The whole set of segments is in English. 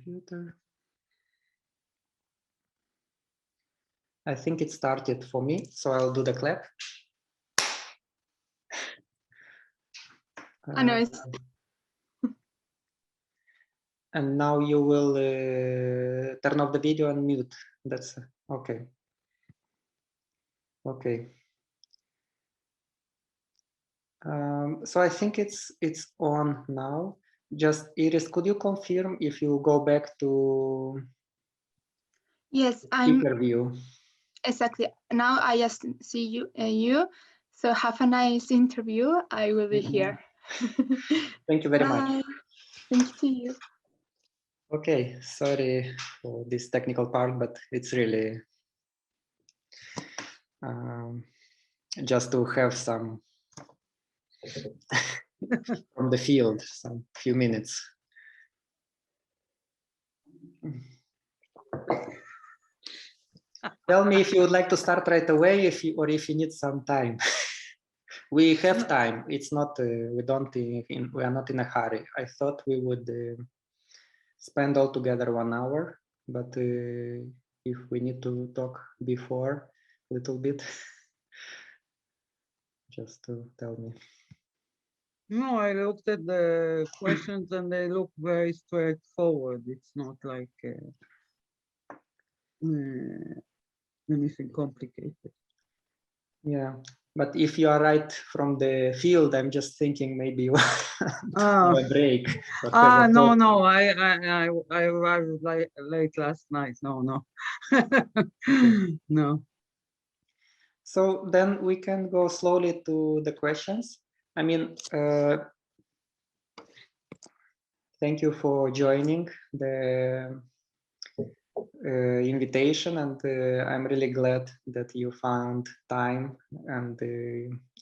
computer. I think it started for me, so I'll do the clap. I know. And now you will turn off the video and mute. That's okay. Okay. So I think it's on now. Just Iris, could you confirm if you go back to Yes, I'm interview? exactly. Now I just see you. So have a nice interview. I will be here. Thank you very much. Thank you to you. Okay, sorry for this technical part, but it's really just to have some from the field, some few minutes. Tell me if you would like to start right away, or if you need some time. We have time. It's not. We are not in a hurry. I thought we would spend all together 1 hour, but if we need to talk before a little bit, just to tell me. No, I looked at the questions and they look very straightforward. It's not like anything complicated. Yeah, but if you are right from the field, I'm just thinking maybe you have a break. No, I arrived late last night. No. No. So then we can go slowly to the questions. I mean, thank you for joining the invitation, and I'm really glad that you found time and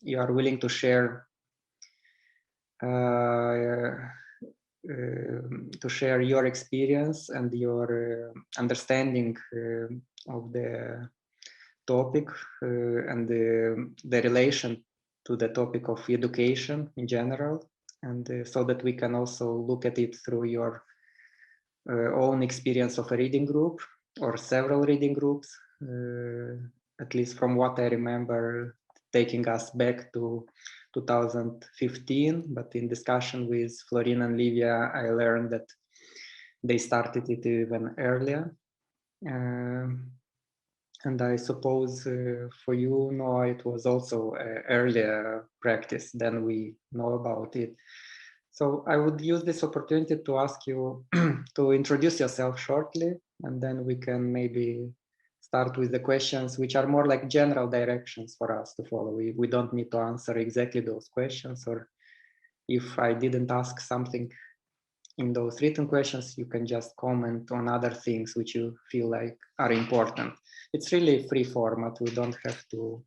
you are willing to share your experience and your understanding of the topic and the relation to the topic of education in general, and so that we can also look at it through your own experience of a reading group or several reading groups, at least from what I remember, taking us back to 2015, but in discussion with Florin and Livia, I learned that they started it even earlier. And I suppose for you, Noah, it was also an earlier practice than we know about it. So I would use this opportunity to ask you to introduce yourself shortly, and then we can maybe start with the questions which are more like general directions for us to follow. We don't need to answer exactly those questions, or if I didn't ask something in those written questions, you can just comment on other things which you feel like are important. It's really free format. We don't have to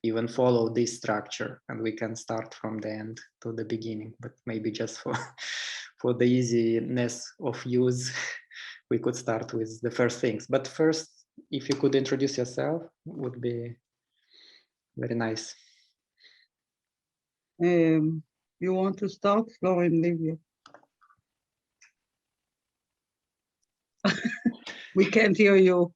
even follow this structure, and we can start from the end to the beginning, but maybe just for the easiness of use, we could start with the first things. But first, if you could introduce yourself, would be very nice. You want to start, Florin, Livia? We can't hear you.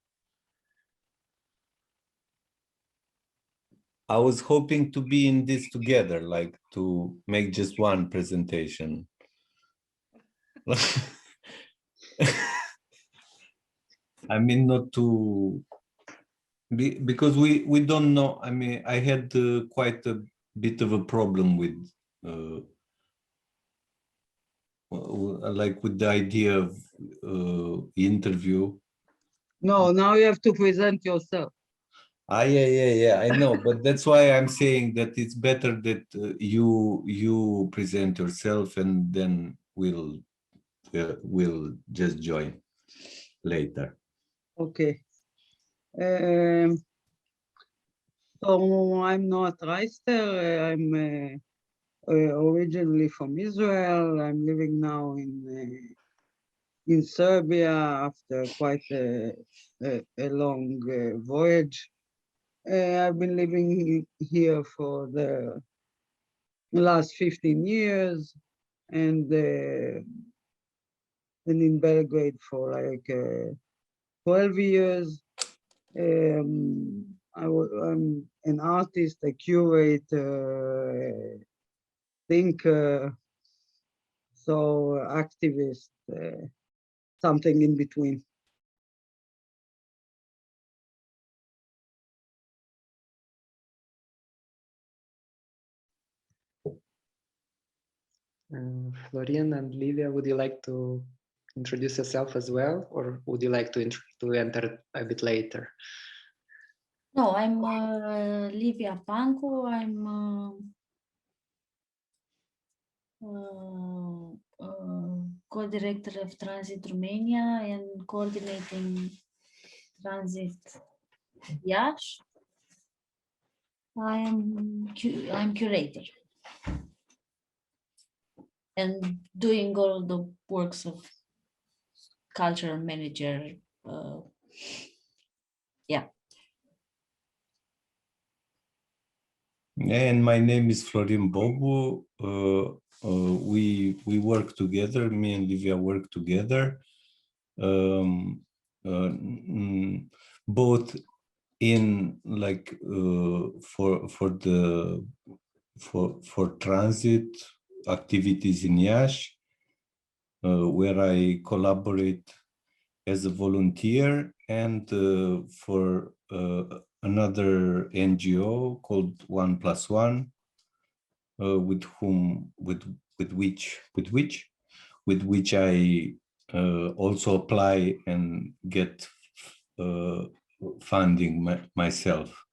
I was hoping to be in this together, like to make just one presentation. I mean, not to be, because we don't know. I mean, I had quite a bit of a problem with like with the idea of interview. No, now you have to present yourself. Yeah, I know, but that's why I'm saying that it's better that you present yourself, and then we'll just join later. Okay. So I'm not Trester. I'm originally from Israel. I'm living now in Serbia after quite a long voyage. I've been living here for the last 15 years, and and in Belgrade for like 12 years. I'm an artist, a curator, a thinker, so activist, something in between. Florin and Livia, would you like to introduce yourself as well, or would you like to enter a bit later? No, I'm Livia Pancu. I'm co-director of Transit Romania and coordinating Transit Iași. I'm curator and doing all the works of cultural manager. Yeah. And my name is Florin Bobu. We work together. Me and Livia work together, both in like for transit activities in Iași, where I collaborate as a volunteer, and for another NGO called 1+1, with which I also apply and get funding myself.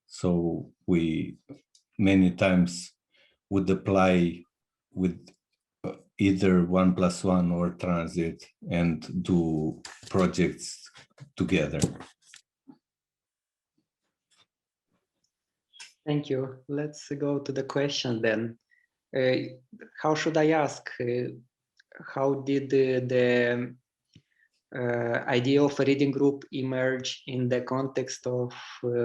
So we many times would apply with either 1+1 or transit and do projects together. Thank you. Let's go to the question then. How should I ask? How did the idea of a reading group emerge in the context of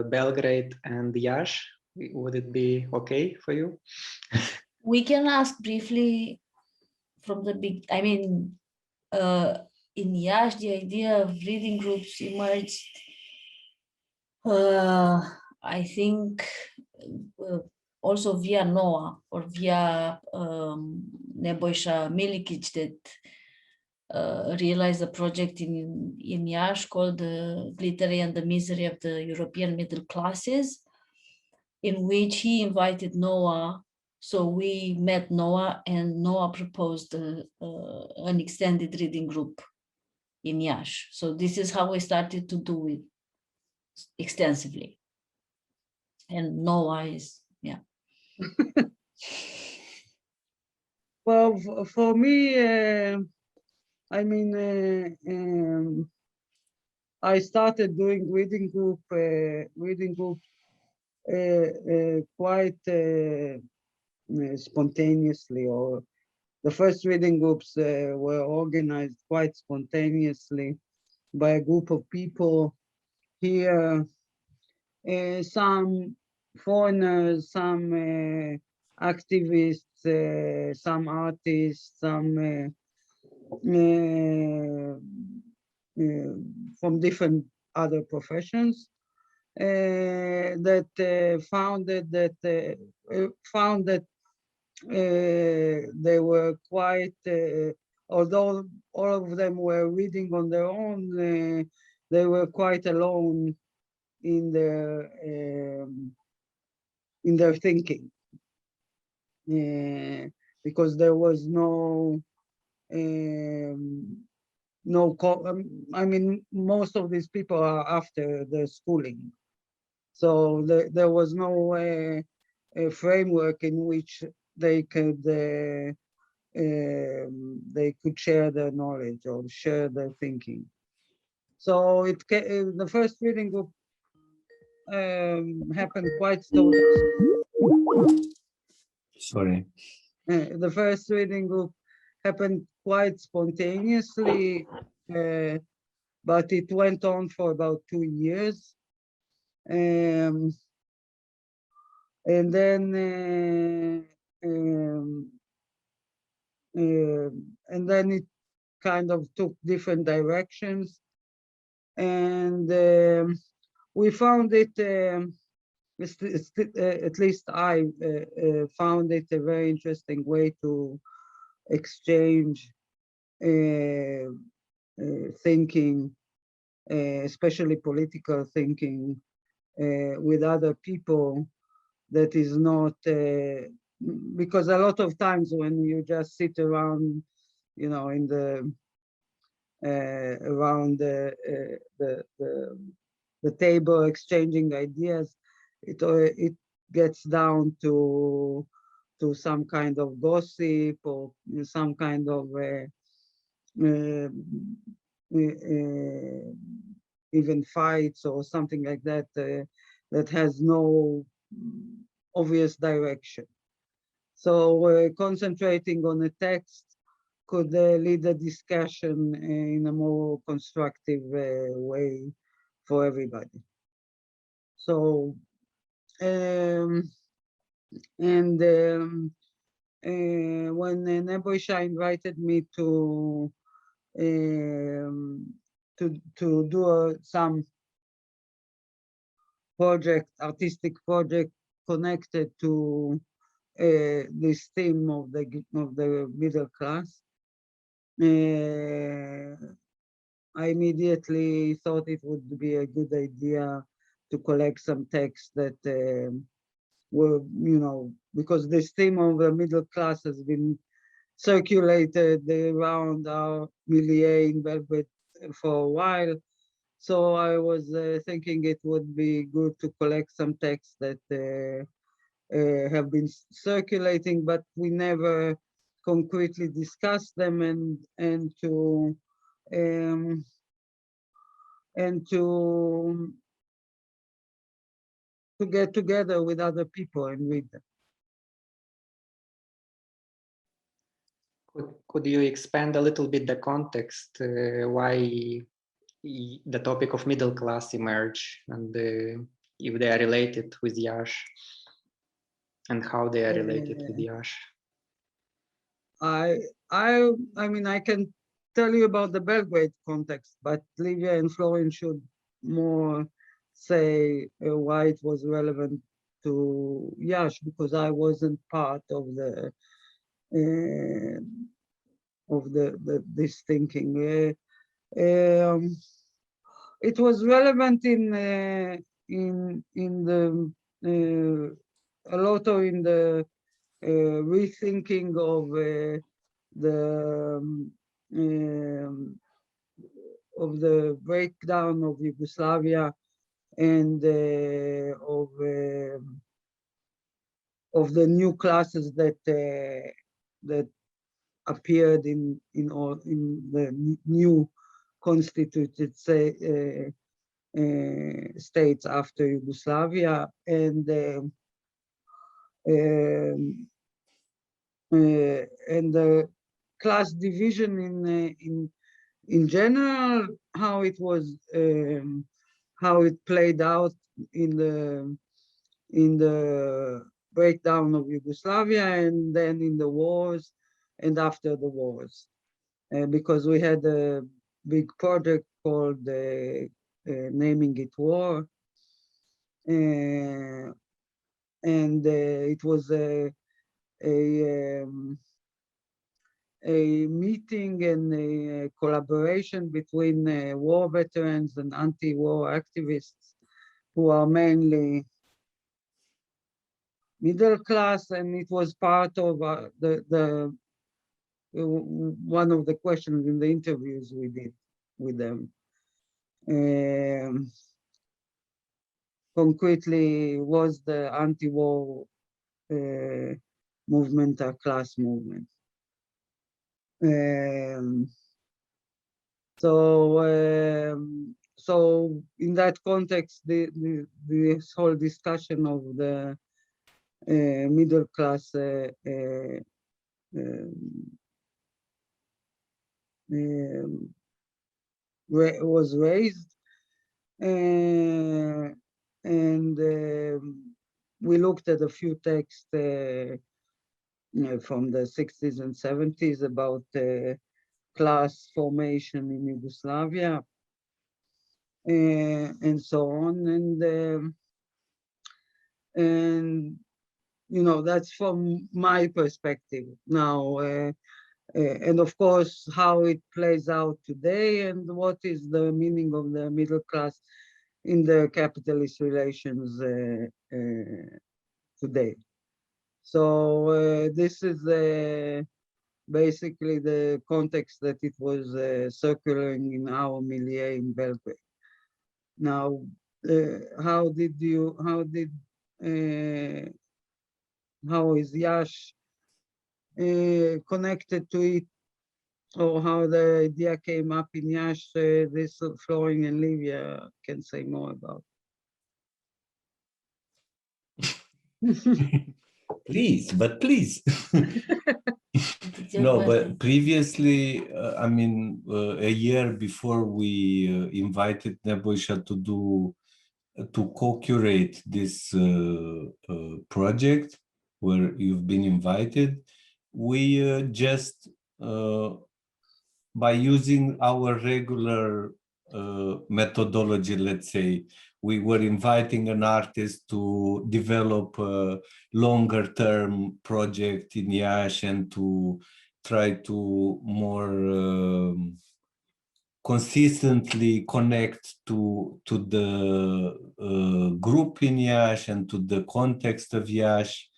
Belgrade and Iași? Would it be okay for you? We can ask briefly from the big, I mean, in Iași, the idea of reading groups emerged, I think, also via Noah or via Nebojša Milikic, that realized a project in Iași called the Glittering and the Misery of the European Middle Classes, in which he invited Noah. So we met Noah, and Noah proposed an extended reading group in Iași. So this is how we started to do it extensively. And Noah is, yeah. Well, for me, I mean, I started doing reading groups quite spontaneously, or the first reading groups were organized quite spontaneously by a group of people here, some foreigners, some activists, some artists, some from different other professions, that found that they were quite, although all of them were reading on their own, they were quite alone in their thinking, because there was I mean, most of these people are after the schooling, so there was no a framework in which they could share their knowledge or share their thinking. So the first reading group happened quite slowly. Sorry. The first reading group happened quite spontaneously, but it went on for about 2 years. And then kind of took different directions, and we found it, at least I found it a very interesting way to exchange thinking, especially political thinking, with other people. That is not, because a lot of times when you just sit around, you know, in the around the table exchanging ideas, it gets down to some kind of gossip or some kind of even fights or something like that, that has no obvious direction. So concentrating on a text could lead a discussion in a more constructive way for everybody. So, when Nebojša invited me to do some artistic project connected to this theme of the middle class, I immediately thought it would be a good idea to collect some texts that were, you know, because this theme of the middle class has been circulated around our milieu in Belgrade for a while. So I was thinking it would be good to collect some texts that have been circulating, but we never concretely discussed them, and to get together with other people and read them. Could you expand a little bit the context, why the topic of middle class emerged, and if they are related with Iași, and how they are related with Iași? I mean, I can tell you about the Belgrade context, but Livia and Florin should more say why it was relevant to Iași, because I wasn't part of this thinking. It was relevant in the a lot of in the rethinking of the breakdown of Yugoslavia, and of the new classes that appeared in the new constituted states after Yugoslavia, and the class division in general, how it was, how it played out in the breakdown of Yugoslavia, and then in the wars and after the wars, because we had a big project called Naming It War, and it was a meeting and a collaboration between war veterans and anti-war activists who are mainly middle class, and it was part of one of the questions in the interviews we did with them. Concretely, was the anti-war movement a class movement? So in that context, this whole discussion of the middle class was raised, and we looked at a few texts from the 60s and 70s about class formation in Yugoslavia, and so on. And you know, that's from my perspective now. And of course, how it plays out today and what is the meaning of the middle class in the capitalist relations today. So this is basically the context that it was circulating in our milieu in Belgrade. Now, how is Iași connected to it, or how the idea came up in Iași? This Florin and Livia can say more about. Please. No, but previously, I mean, a year before we invited Nebojša to co-curate this project where you've been invited, we just, by using our regular methodology, let's say, we were inviting an artist to develop a longer term project in Iași and to try to more consistently connect to the group in Iași and to the context of Iași.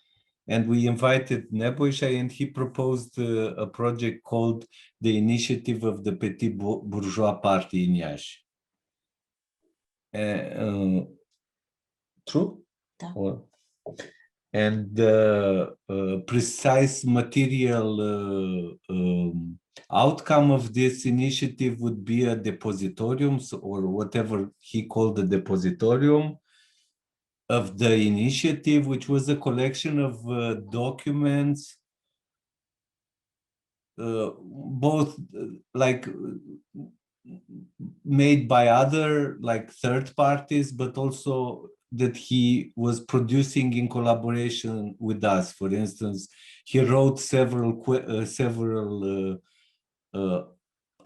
And we invited Nebojša, and he proposed a project called the Initiative of the Petit Bourgeois Party in Iași. True? Da. And the precise material outcome of this initiative would be a depositorium, or whatever he called the depositorium of the initiative, which was a collection of documents, both like made by other like third parties, but also that he was producing in collaboration with us. For instance, he wrote several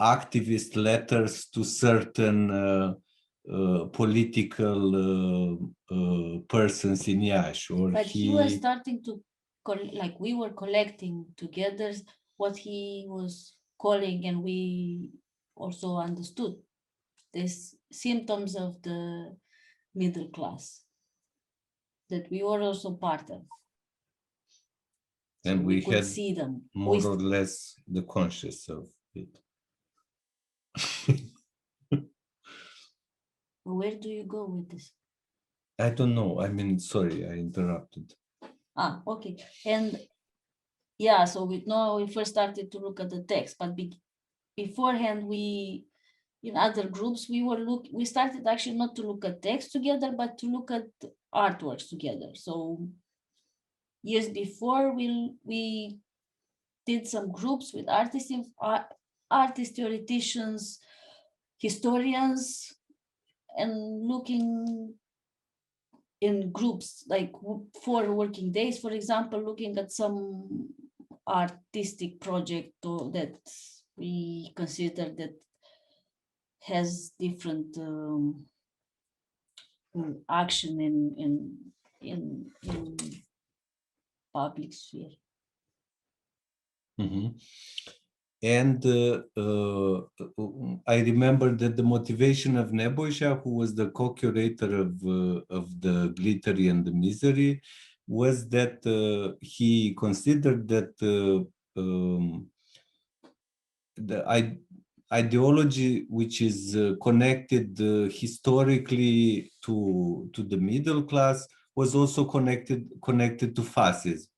activist letters to certain political persons in Iași. But he was starting to, like we were collecting together what he was calling, and we also understood these symptoms of the middle class that we were also part of. And so we could had see them. more or less the conscious of it. Where do you go with this? I don't know. I mean, sorry, I interrupted. Okay. And yeah, so we first started to look at the text, but beforehand we, in other groups, we started actually not to look at text together, but to look at artworks together. So years before, we did some groups with artists, theoreticians, historians, and looking in groups, like 4 working days, for example, looking at some artistic project that we consider that has different action in public sphere. Mm-hmm. And I remember that the motivation of Nebojša, who was the co-curator of the Glittery and the Misery, was that he considered that the ideology which is connected historically to the middle class was also connected to fascism.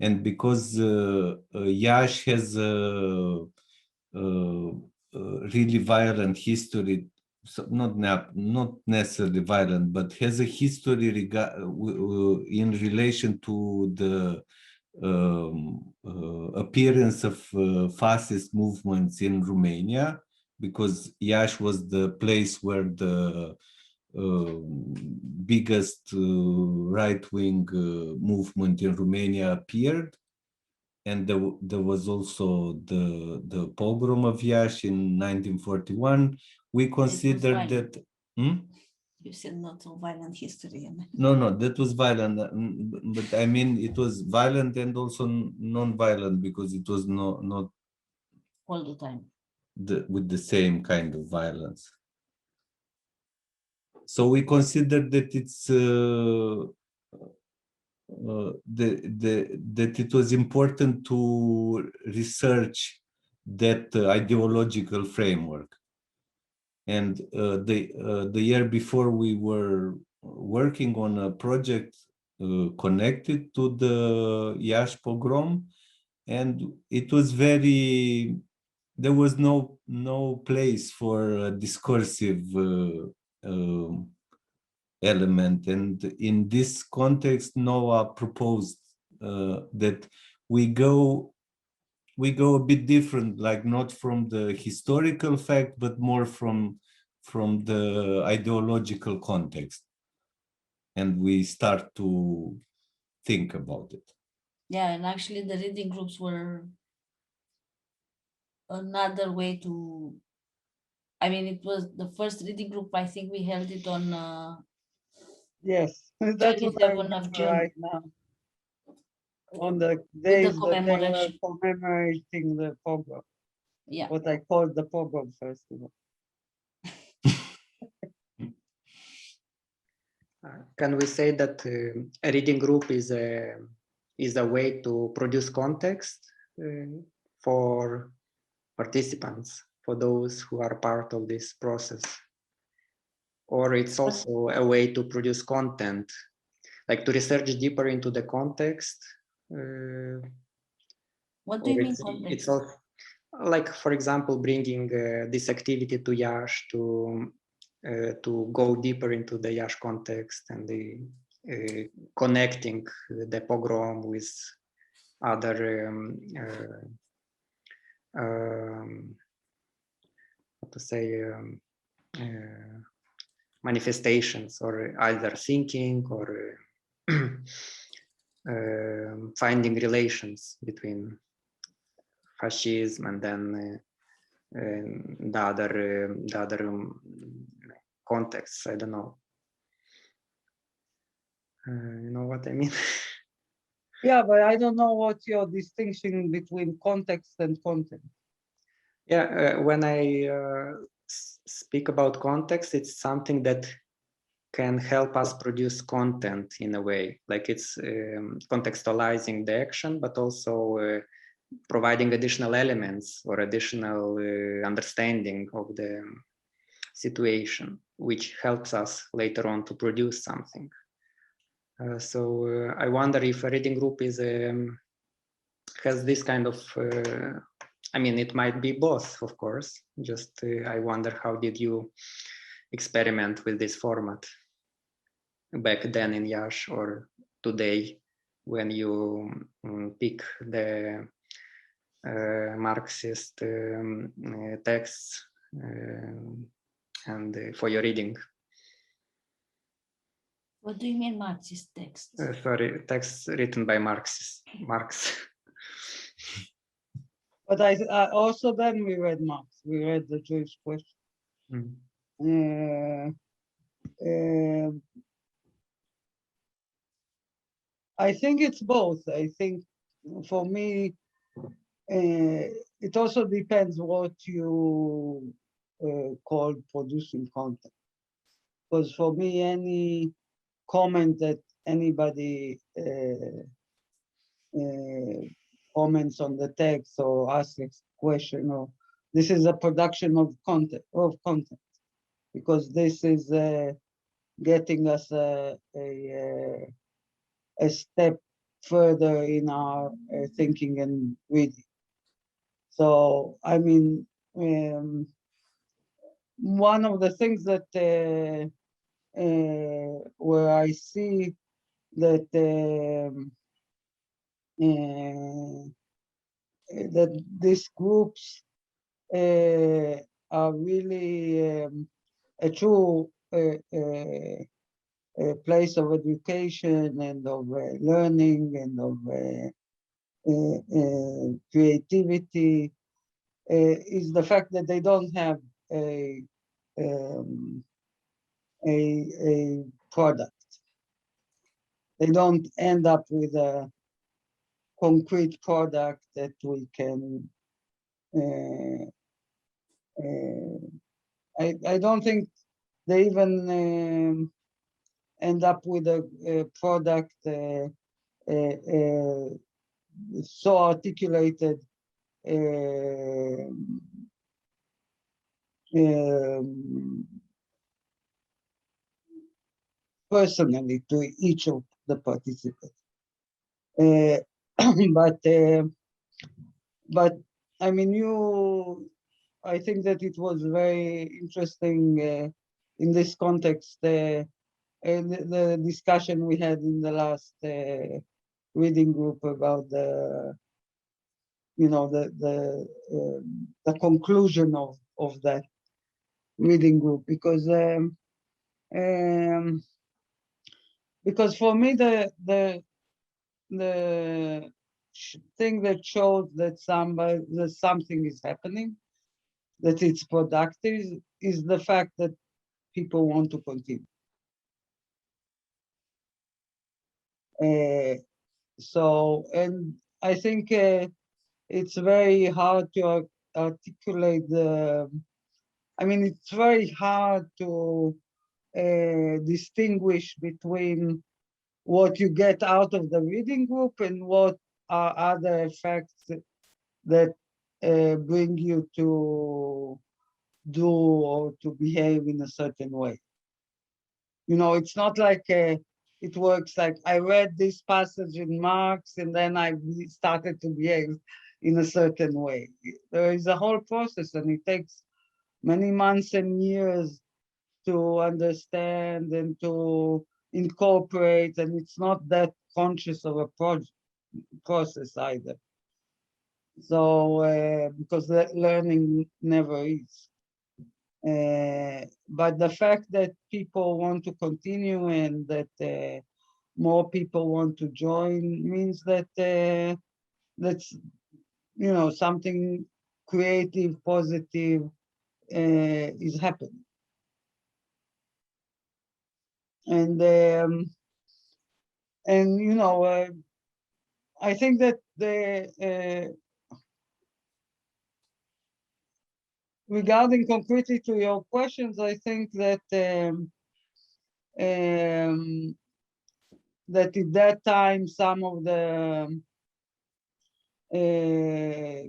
And because Iași has a really violent history, so not necessarily violent, but has a history in relation to the appearance of fascist movements in Romania, because Iași was the place where the biggest right-wing movement in Romania appeared. and there was also the pogrom of Iași in 1941. We considered that. You said not so violent history. No, that was violent, but I mean it was violent and also non-violent, because it was not All the time. With the same kind of violence. So we consider that it's that it was important to research that ideological framework. And the year before, we were working on a project connected to the Iași pogrom, and it was there was no place for a discursive element. And in this context, Noah proposed that we go a bit different, like not from the historical fact, but more from the ideological context. And we start to think about it. Yeah, and actually the reading groups were another way to, I mean, it was the first reading group, I think we held it on Yes, that's what I 27th of remember June. right now. On the days that they were commemoration. commemorating the pogrom, Yeah. what I called the pogrom festival. Can we say that a reading group is a way to produce context for participants, for those who are part of this process? Or it's also a way to produce content, like to research deeper into the context? What do you mean It's context? also, like, for example, bringing this activity to Iași to go deeper into the Iași context and the connecting the pogrom with other how to say manifestations, or either thinking or finding relations between fascism and then the other contexts. I don't know. You know what I mean? Yeah, but I don't know what your distinction between context and content. Yeah, when I speak about context, it's something that can help us produce content in a way, like it's contextualizing the action, but also providing additional elements or additional understanding of the situation, which helps us later on to produce something. So I wonder if a reading group has this kind of, I mean, it might be both, of course. Just I wonder, how did you experiment with this format back then in Iași, or today when you pick the Marxist texts and for your reading? What do you mean Marxist texts? Sorry, texts written by Marx. But I also then we read Marx. We read the Jewish question. I think it's both. I think for me, it also depends what you call producing content. Because for me, any comment that anybody comments on the text or asks a question, or this is a production of content, because this is getting us a step further in our thinking and reading. So, I mean, one of the things that where I see that that these groups are really a true place of education and of learning and of creativity is the fact that they don't have a product. They don't end up with a concrete product that we can. I don't think they even end up with a product so articulated personally to each of the participants. But I mean, I think that it was very interesting in this context, the discussion we had in the last reading group about the conclusion of that reading group, because for me the thing that shows that something is happening, that it's productive, is the fact that people want to continue. So, and I think it's very hard to articulate it's very hard to distinguish between what you get out of the reading group and what are other effects that bring you to do or to behave in a certain way. It's not like it works like I read this passage in Marx and then I started to behave in a certain way. There is a whole process, and it takes many months and years to understand and to incorporate, and it's not that conscious of a process either. So, because learning never is. But the fact that people want to continue and that more people want to join means that that's something creative, positive is happening. And I think that regarding concretely to your questions, I think that that at that time some of the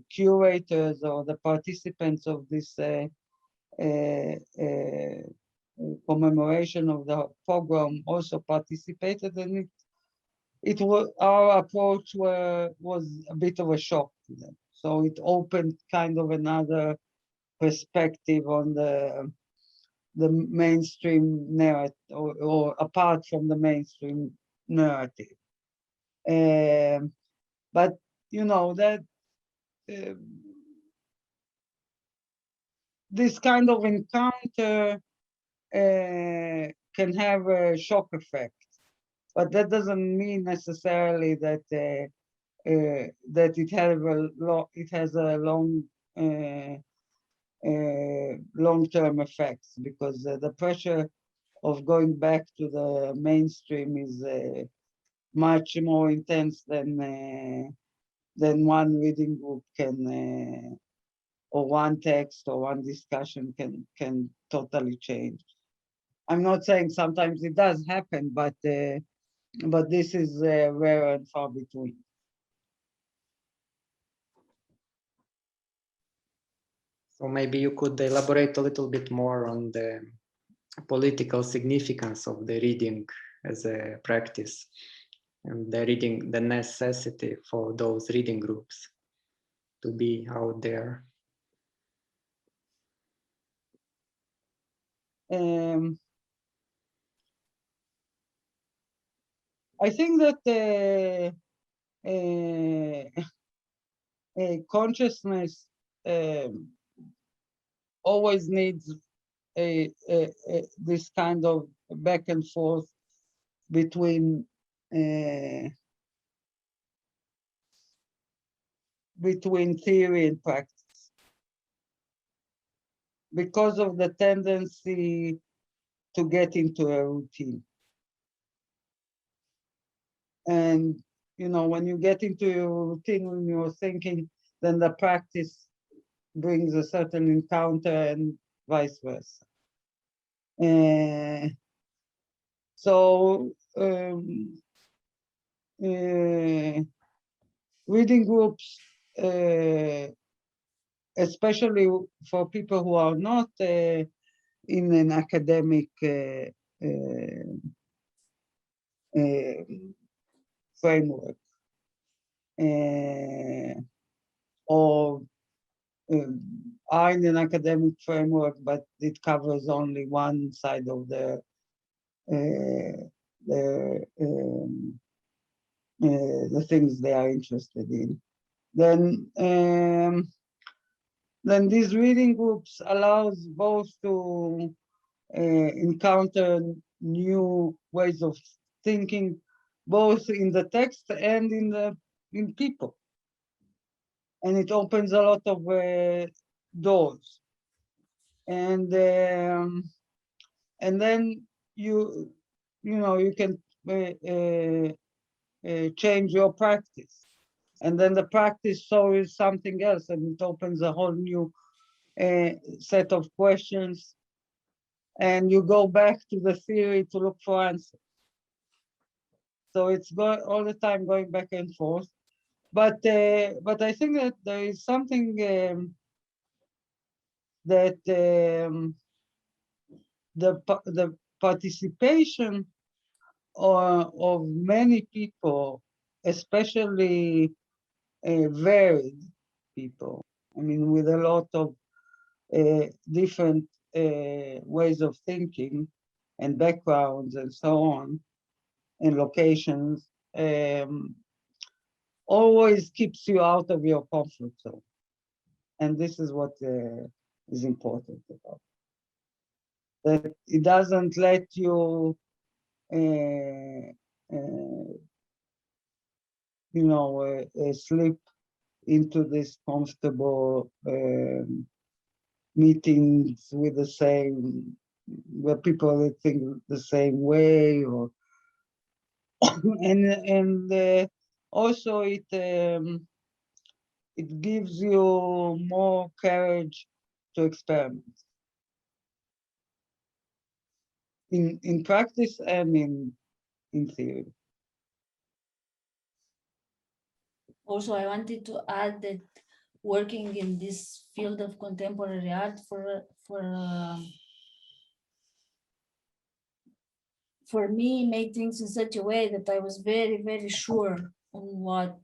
curators or the participants of this commemoration of the pogrom also participated, and it was, our approach was a bit of a shock to them. So it opened kind of another perspective on the mainstream narrative, or apart from the mainstream narrative. But that this kind of encounter can have a shock effect, but that doesn't mean necessarily that that it has a long-term effects, because the pressure of going back to the mainstream is much more intense than one reading group can, or one text or one discussion can totally change. I'm not saying sometimes it does happen, but this is rare and far between. So maybe you could elaborate a little bit more on the political significance of the reading as a practice, and the necessity for those reading groups to be out there. I think that consciousness always needs this kind of back and forth between between theory and practice because of the tendency to get into a routine. And, you know, when you get into your routine, when you're thinking, then the practice brings a certain encounter and vice versa. Reading groups, especially for people who are not in an academic framework, or are in an academic framework, but it covers only one side of the things they are interested in. Then these reading groups allows both to encounter new ways of thinking, both in the text and in people. And it opens a lot of doors. And then you can change your practice. And then the practice shows something else, and it opens a whole new set of questions. And you go back to the theory to look for answers. So it's all the time going back and forth. But I think that there is something that the participation of many people, especially varied people, I mean, with a lot of different ways of thinking and backgrounds and so on, and locations, always keeps you out of your comfort zone. And this is what is important about it. That it doesn't let you slip into this comfortable meetings with the same, where people think the same way, or and also it gives you more courage to experiment in practice and in theory. Also, I wanted to add that working in this field of contemporary art for me made things in such a way that I was very, very sure on what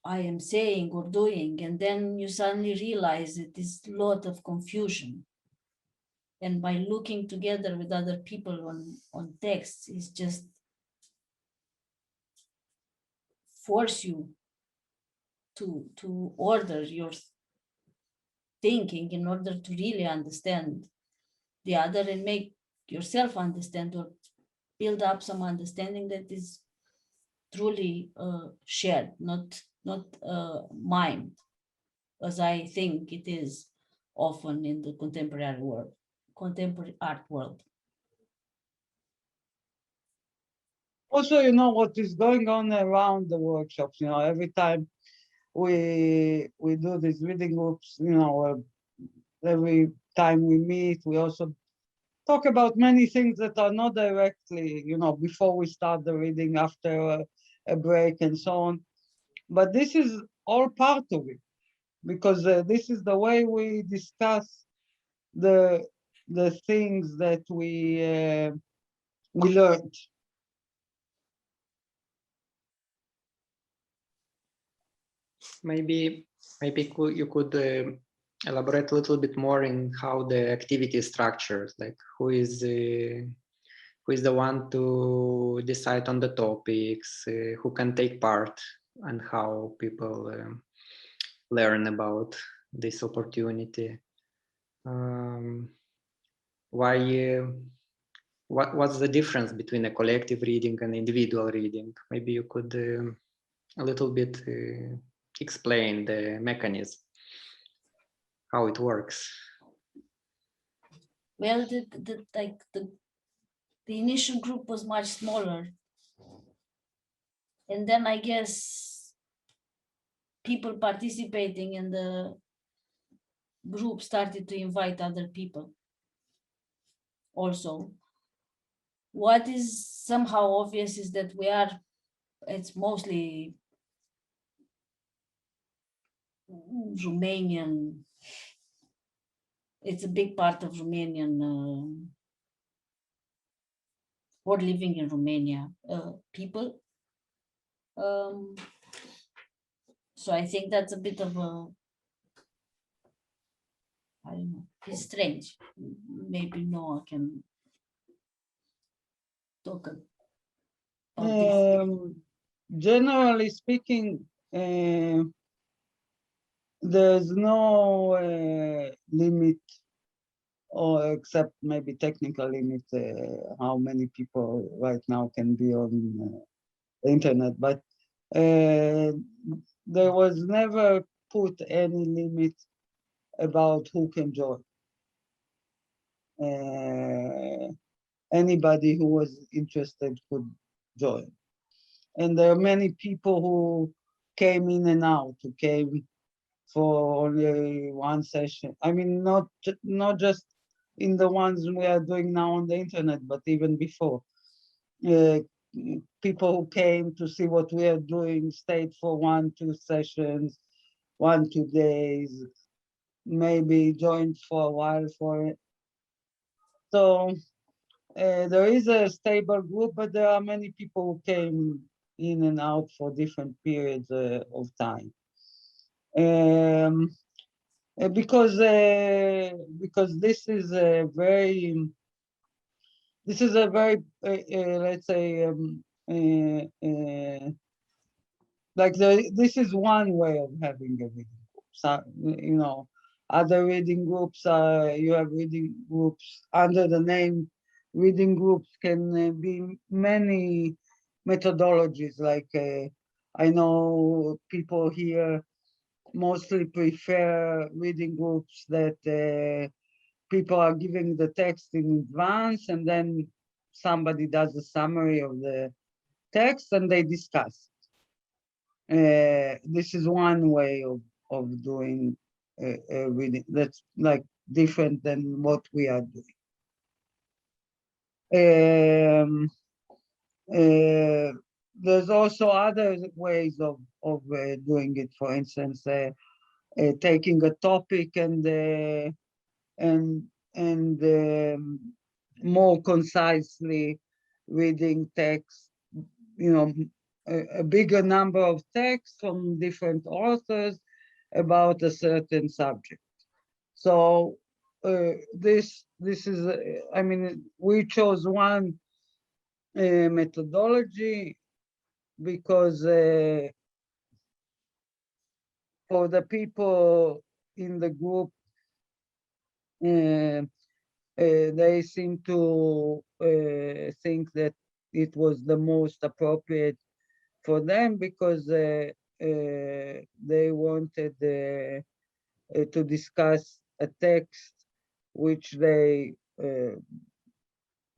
I am saying or doing, and then you suddenly realize that there's a lot of confusion. And by looking together with other people on texts, is just force you to order your thinking in order to really understand the other and make yourself understand, or build up some understanding that is truly shared, not mined, as I think it is often in the contemporary art world. Also, you know, what is going on around the workshops, you know, every time we do these reading groups, you know, every time we meet, we also talk about many things that are not directly, you know, before we start the reading, after a break and so on. But this is all part of it, because this is the way we discuss the things that we learned. Maybe you could elaborate a little bit more in how the activity is structured, like who is the one to decide on the topics, who can take part, and how people learn about this opportunity. What's the difference between a collective reading and individual reading? Maybe you could a little bit explain the mechanism, how it works? Well, the initial group was much smaller. And then I guess people participating in the group started to invite other people also. What is somehow obvious is that it's mostly Romanian. It's a big part of Romanian or living in Romania people. So I think that's a bit of a, I don't know, it's strange. Maybe Noah can talk about this. Generally speaking, there's no limit, or except maybe technical limit, how many people right now can be on the internet, but there was never put any limit about who can join. Anybody who was interested could join. And there are many people who came in and out, who came for only one session. I mean, not just in the ones we are doing now on the internet, but even before. People who came to see what we are doing stayed for 1-2 sessions, 1-2 days, maybe joined for a while for it. So there is a stable group, but there are many people who came in and out for different periods of time. Because this is a very let's say this is one way of having a reading group. So, you know, other reading groups you have reading groups under the name reading groups can be many methodologies. Like I know people here mostly prefer reading groups that people are giving the text in advance, and then somebody does a summary of the text and they discuss. This is one way of doing reading that's like different than what we are doing. There's also other ways of doing it. For instance, taking a topic and more concisely reading text, you know, a bigger number of texts from different authors about a certain subject. So this is, I mean, we chose one methodology because for the people in the group, they seem to think that it was the most appropriate for them, because they wanted to discuss a text which they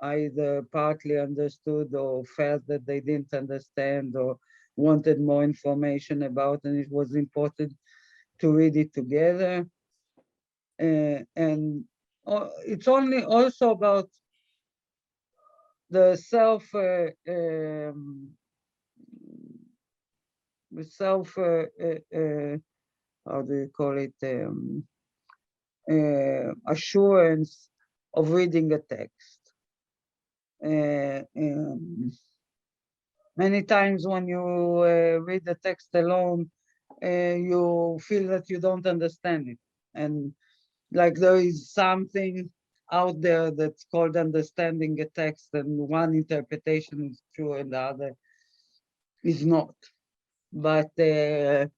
either partly understood or felt that they didn't understand or wanted more information about, and it was important to read it together. And it's only also about the how do you call it, assurance of reading a text. Many times when you read the text alone, you feel that you don't understand it, and like there is something out there that's called understanding a text, and one interpretation is true and the other is not. But this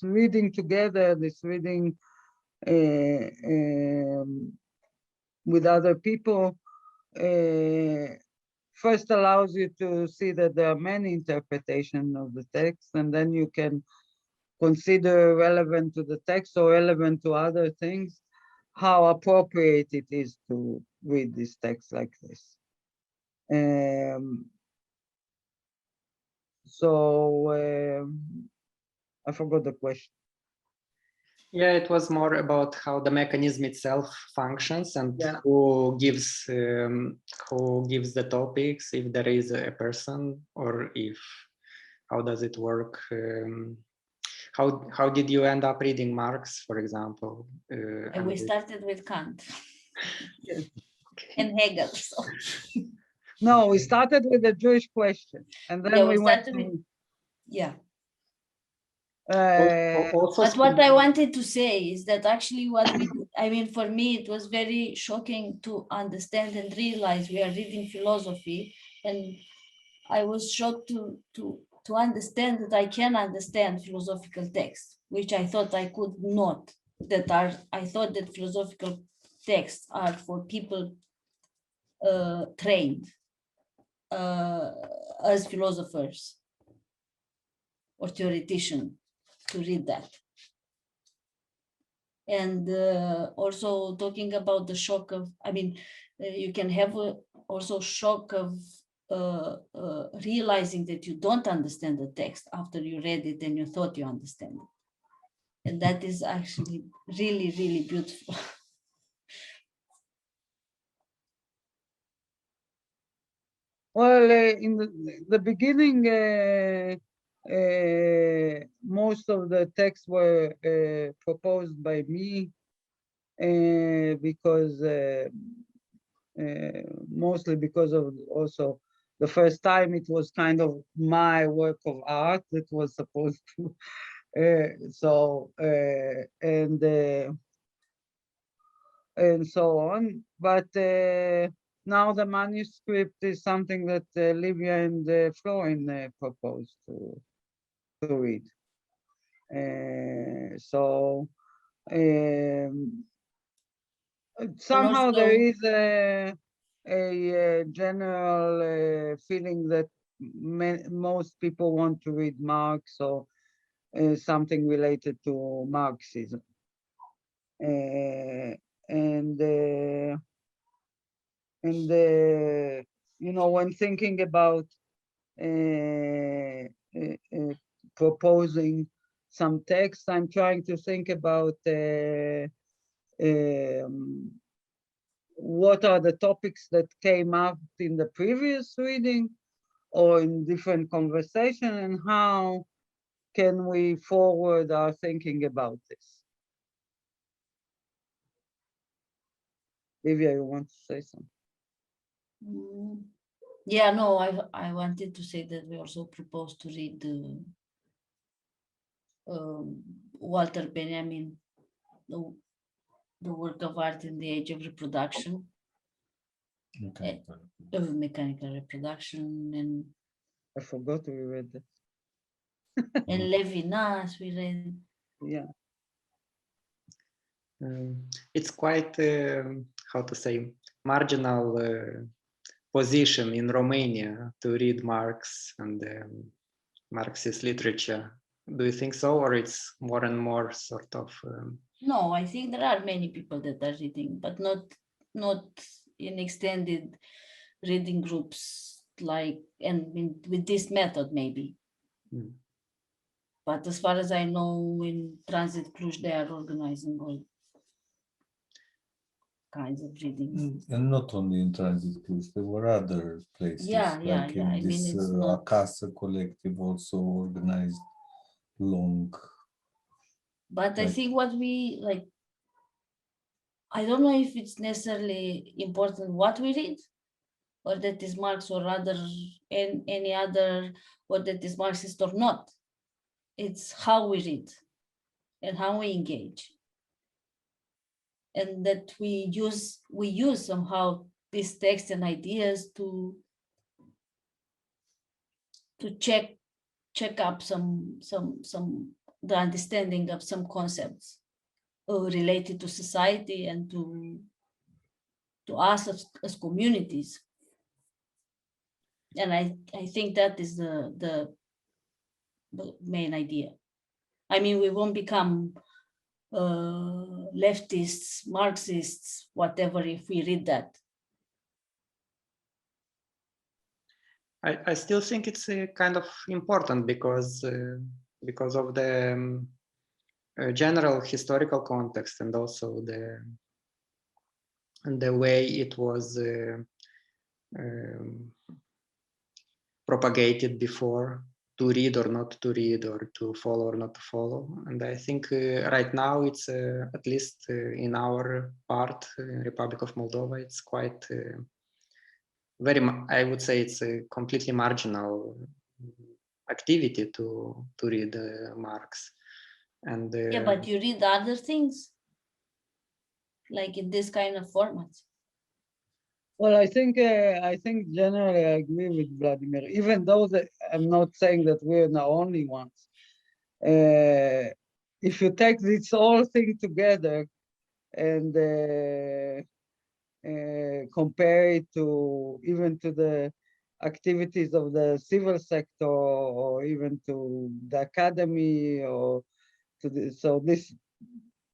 reading together, this reading with other people, first allows you to see that there are many interpretations of the text, and then you can consider relevant to the text or relevant to other things, how appropriate it is to read this text like this. I forgot the question. Yeah, it was more about how the mechanism itself functions and Yeah. who gives the topics, if there is a person, or if how does it work. How did you end up reading Marx, for example? And we started with Kant Okay. and Hegel. So. No, we started with the Jewish question, and then Yeah, we went started to, yeah. Also But what I wanted to say is that actually I mean, for me, it was very shocking to understand and realize we are reading philosophy, and I was shocked to understand that I can understand philosophical texts, which I thought I could not. I thought that philosophical texts are for people trained as philosophers or theoreticians to read that. And also talking about the shock of, I mean, you can have also shock of realizing that you don't understand the text after you read it and you thought you understand it. And that is actually really, really beautiful. well, in the beginning, most of the texts were proposed by me because mostly because of also the first time it was kind of my work of art that was supposed to and so on. But now the manuscript is something that Livia and Florin proposed to read. Somehow also, there is a general feeling that most people want to read Marx or something related to Marxism. You know, when thinking about proposing some text, I'm trying to think about what are the topics that came up in the previous reading or in different conversation, and how can we forward our thinking about this? Livia, you want to say something? Yeah, no, I wanted to say that we also proposed to read Walter Benjamin, the work of art in the age of reproduction, mechanical reproduction, and I forgot we read that. and Levinas we read. Yeah. It's quite, how to say, marginal position in Romania to read Marx and Marxist literature. Do you think so, or it's more and more sort of? No, I think there are many people that are reading, but not in extended reading groups like, and with this method maybe. But as far as I know, in Transit Cluj, they are organizing all kinds of readings. And not only in Transit Cluj, there were other places. Yeah. In I mean, this it's not... Acasă collective also organized long. But I think what we like, I don't know if it's necessarily important what we read, or that is Marx or any other, or that is Marxist or not. It's how we read and how we engage. And that we use somehow these texts and ideas to check up the understanding of some concepts related to society and to us as communities. And I think that is the main idea. I mean, we won't become leftists, Marxists, whatever, if we read that. I still think it's kind of important because of the general historical context, and also the way it was propagated before, to read or not to read, or to follow or not to follow. And I think right now it's at least in our part, Republic of Moldova, it's quite I would say it's a completely marginal activity to read Marx. And yeah, but you read other things, like in this kind of format. Well, I think generally I agree with Vladimir, even though that I'm not saying that we're the only ones. If you take this whole thing together and compare it to even to the activities of the civil sector, or even to the academy, or to the, so this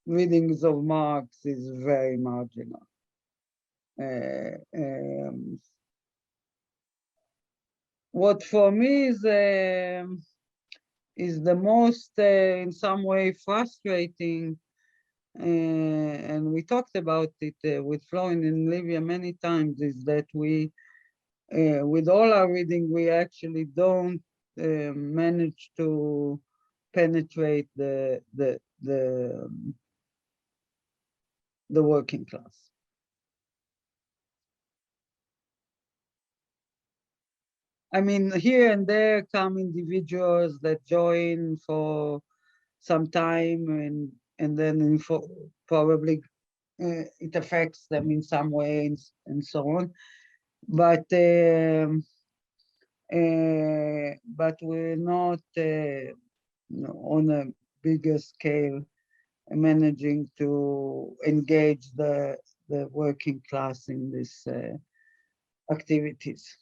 readings of Marx is very marginal. What for me is the most, in some way, frustrating, and we talked about it with Florin and Livia many times, is that we, with all our reading, we actually don't manage to penetrate the working class. I mean, here and there come individuals that join for some time, and then probably it affects them in some ways and so on. But we're not on a bigger scale managing to engage the working class in these activities.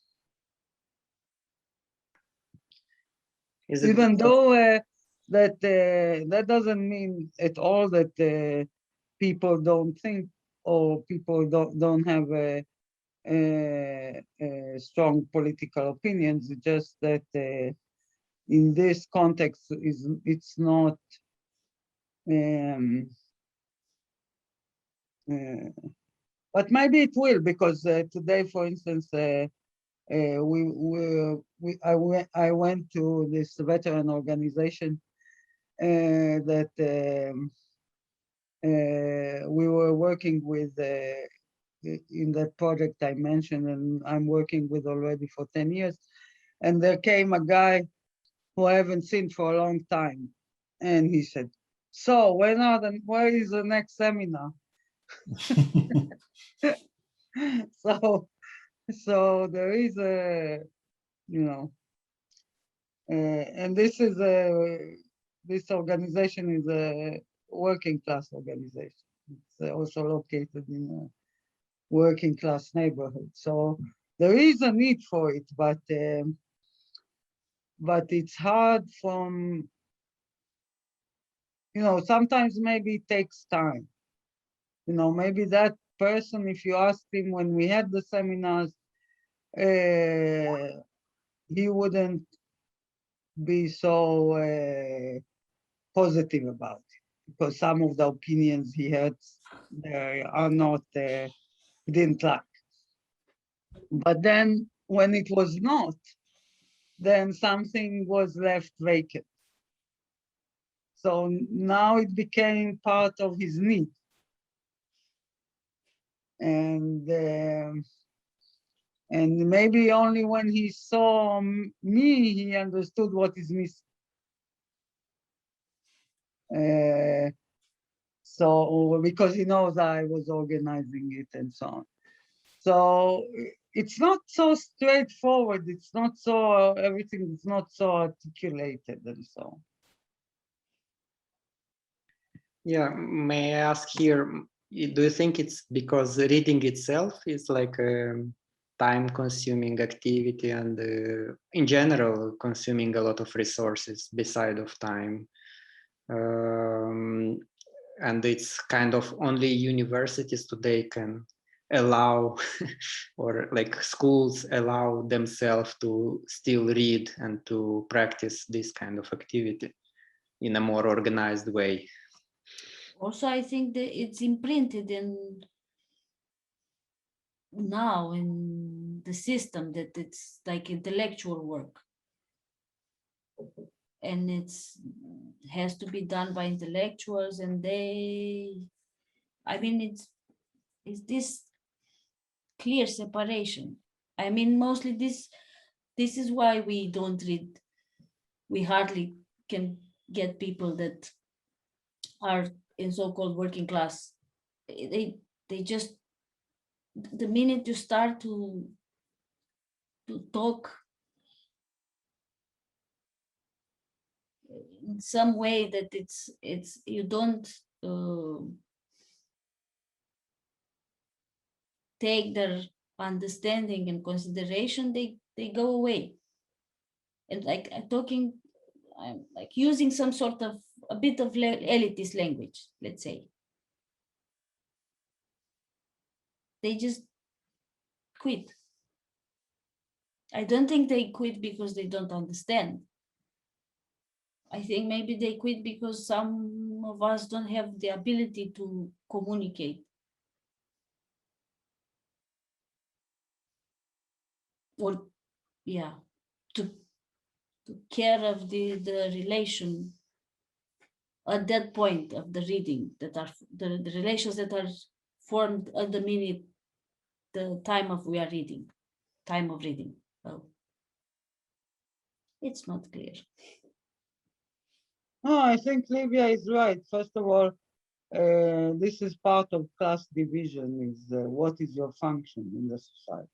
Even though that doesn't mean at all that people don't think, or people don't have a strong political opinions. It's just that in this context, it's not. But maybe it will, because today, for instance, I went to this veteran organization that we were working with in that project I mentioned, and I'm working with already for 10 years. And there came a guy who I haven't seen for a long time, and he said, "So where is the next seminar?" So there is a, and this organization is a working class organization. It's also located in a working class neighborhood. So there is a need for it, but it's hard from, sometimes maybe it takes time. Maybe that person, if you asked him when we had the seminars, he wouldn't be so positive about it, because some of the opinions he had are not, he didn't like. But then when it was not, then something was left vacant. So now it became part of his need. And maybe only when he saw me, he understood what is missing. So because he knows I was organizing it and so on. So it's not so straightforward. It's not so, everything is not so articulated and so on. Yeah, may I ask here, do you think it's because reading itself is like a time-consuming activity, and in general consuming a lot of resources beside of time. And it's kind of only universities today can allow or like schools allow themselves to still read and to practice this kind of activity in a more organized way. Also, I think that it's imprinted now in the system that it's like intellectual work, and has to be done by intellectuals, and I mean, it's this clear separation. I mean, mostly this is why we don't read. We hardly can get people that are in so-called working class. They just, the minute you start to talk in some way that it's you don't take their understanding and consideration, they go away. And like I'm like using some sort of a bit of elitist language, let's say. They just quit. I don't think they quit because they don't understand. I think maybe they quit because some of us don't have the ability to communicate. Or, yeah, to care of the relation at that point of the reading, that are the relations that are formed at the minute, the time of reading. Oh, it's not clear. No, I think Livia is right. First of all, this is part of class division, is what is your function in the society.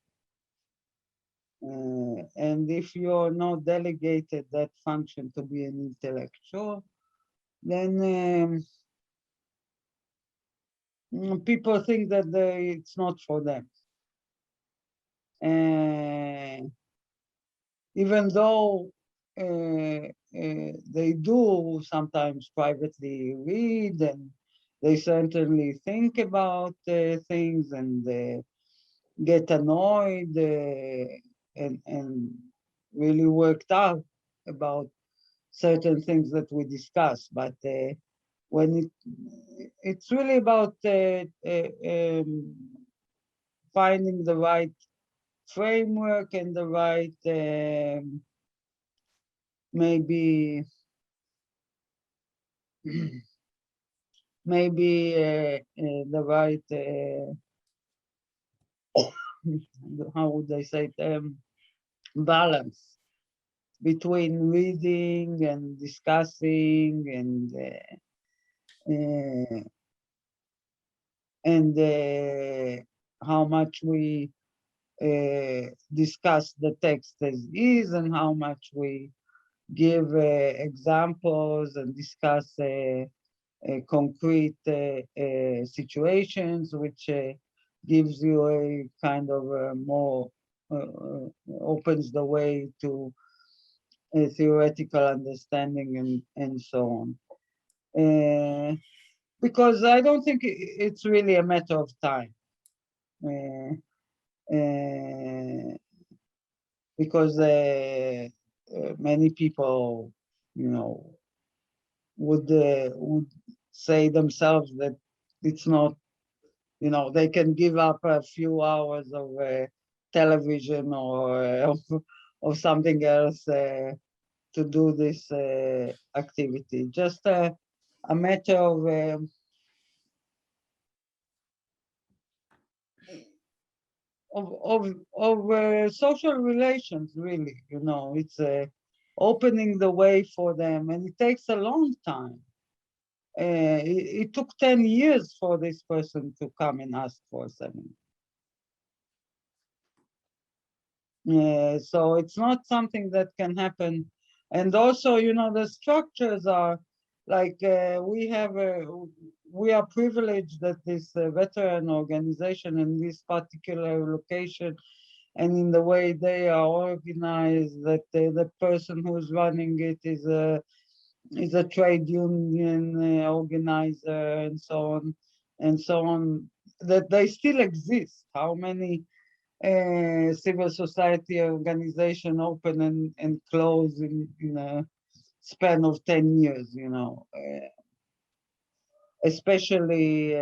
And if you're not delegated that function to be an intellectual, then people think that it's not for them. Even though they do sometimes privately read, and they certainly think about things, and get annoyed and really worked out about certain things that we discuss. But when it's really about finding the right framework and the right maybe the right how would I say it, balance between reading and discussing and how much we discuss the text as is, and how much we give examples and discuss concrete situations, which gives you a kind of more opens the way to a theoretical understanding and so on. Because I don't think it's really a matter of time. Because many people, would say themselves that it's not, they can give up a few hours of television or of something else to do this activity. Just a matter of social relations, really. It's opening the way for them, and it takes a long time. It took 10 years for this person to come and ask for a seminar. So it's not something that can happen. And also, the structures are like we are privileged that this veteran organization in this particular location and in the way they are organized, that the person who's running it is a trade union organizer, and so on, and so on, that they still exist. How many civil society organization open and close in a span of 10 years, you know, especially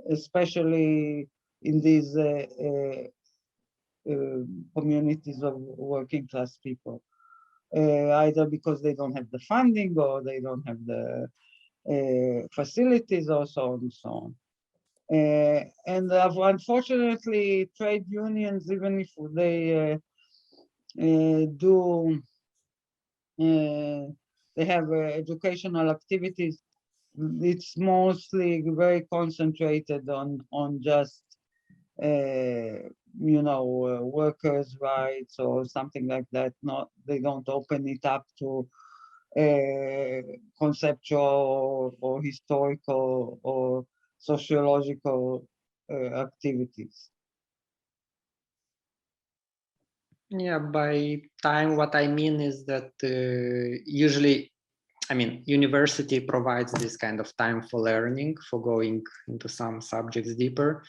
especially in these communities of working class people, either because they don't have the funding or they don't have the facilities, or so on and so on. And unfortunately, trade unions, even if they they have educational activities, it's mostly very concentrated on just you know, workers' rights or something like that. Not, they don't open it up to conceptual or historical or sociological activities. Yeah, by time, what I mean is that usually, I mean, university provides this kind of time for learning, for going into some subjects deeper.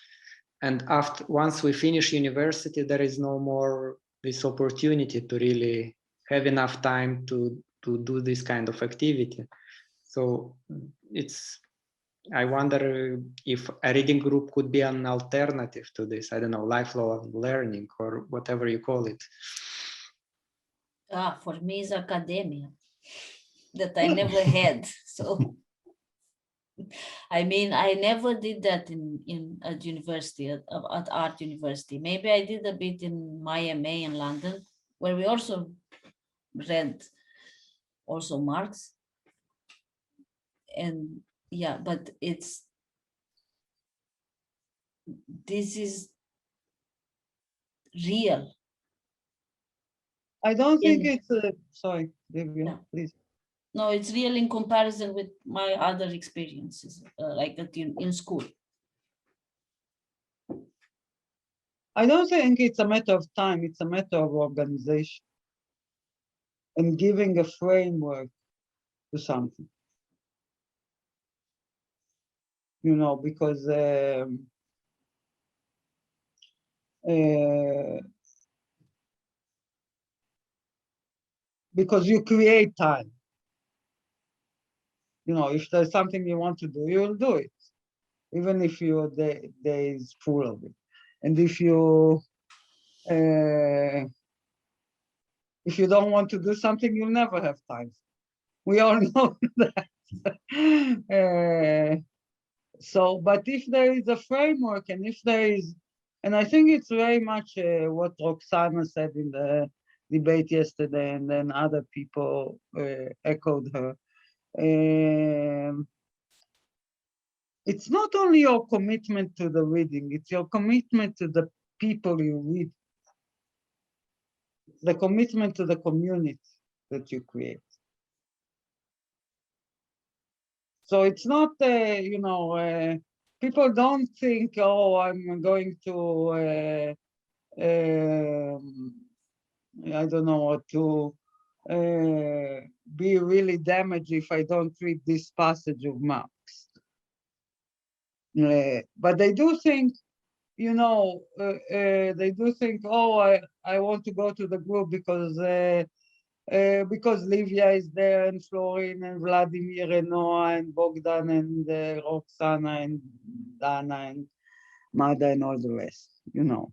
And once we finish university, there is no more this opportunity to really have enough time to do this kind of activity. So I wonder if a reading group could be an alternative to this, I don't know, lifelong learning or whatever you call it. For me, it's academia that I never had. So, I mean, I never did that at university, at art university. Maybe I did a bit in my MA in London, where we also read also Marx. And yeah, but this is real. I don't think it's sorry, Livia, Yeah. please. No, it's real in comparison with my other experiences, like in school. I don't think it's a matter of time, it's a matter of organization and giving a framework to something. You know, because you create time. You know, if there's something you want to do, you'll do it, even if your day is full of it. And if you don't want to do something, you'll never have time. We all know that. So, but if there is a framework, and if there is, and I think it's very much what Roxana said in the debate yesterday, and then other people echoed her. It's not only your commitment to the reading, it's your commitment to the people you read, the commitment to the community that you create. So it's not, you know, people don't think, oh, I'm going to, I don't know, to be really damaged if I don't read this passage of Marx. But they do think, you know, they do think, oh, I want to go to the group because Livia is there, and Florin, and Vladimir, and Noah, and Bogdan, and Roxana, and Dana, and Mada, and all the rest, you know.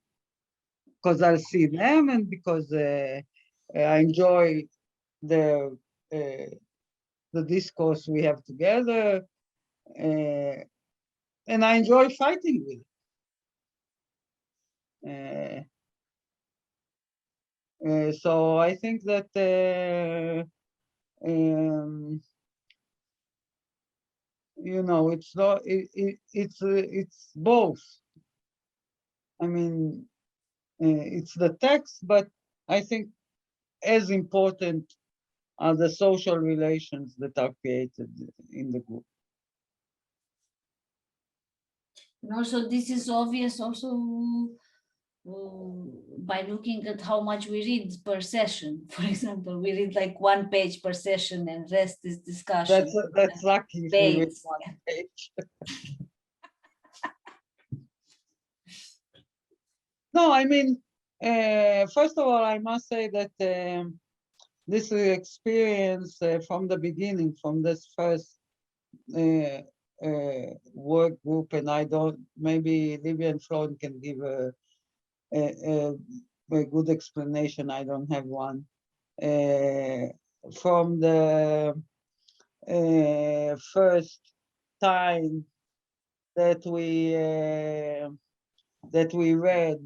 Because I'll see them, and because I enjoy the discourse we have together, and I enjoy fighting with it. So I think that you know, it's not, it's both. I mean, it's the text, but I think as important are the social relations that are created in the group. And also this is obvious also by looking at how much we read per session. For example, we read like 1 page per session and rest is discussion. That's lucky if we read Debates. 1 page. No, I mean, first of all, I must say that this experience from the beginning, from this first work group, and I don't, maybe Livia and Florin can give a good explanation. I don't have one. From the first time that we read,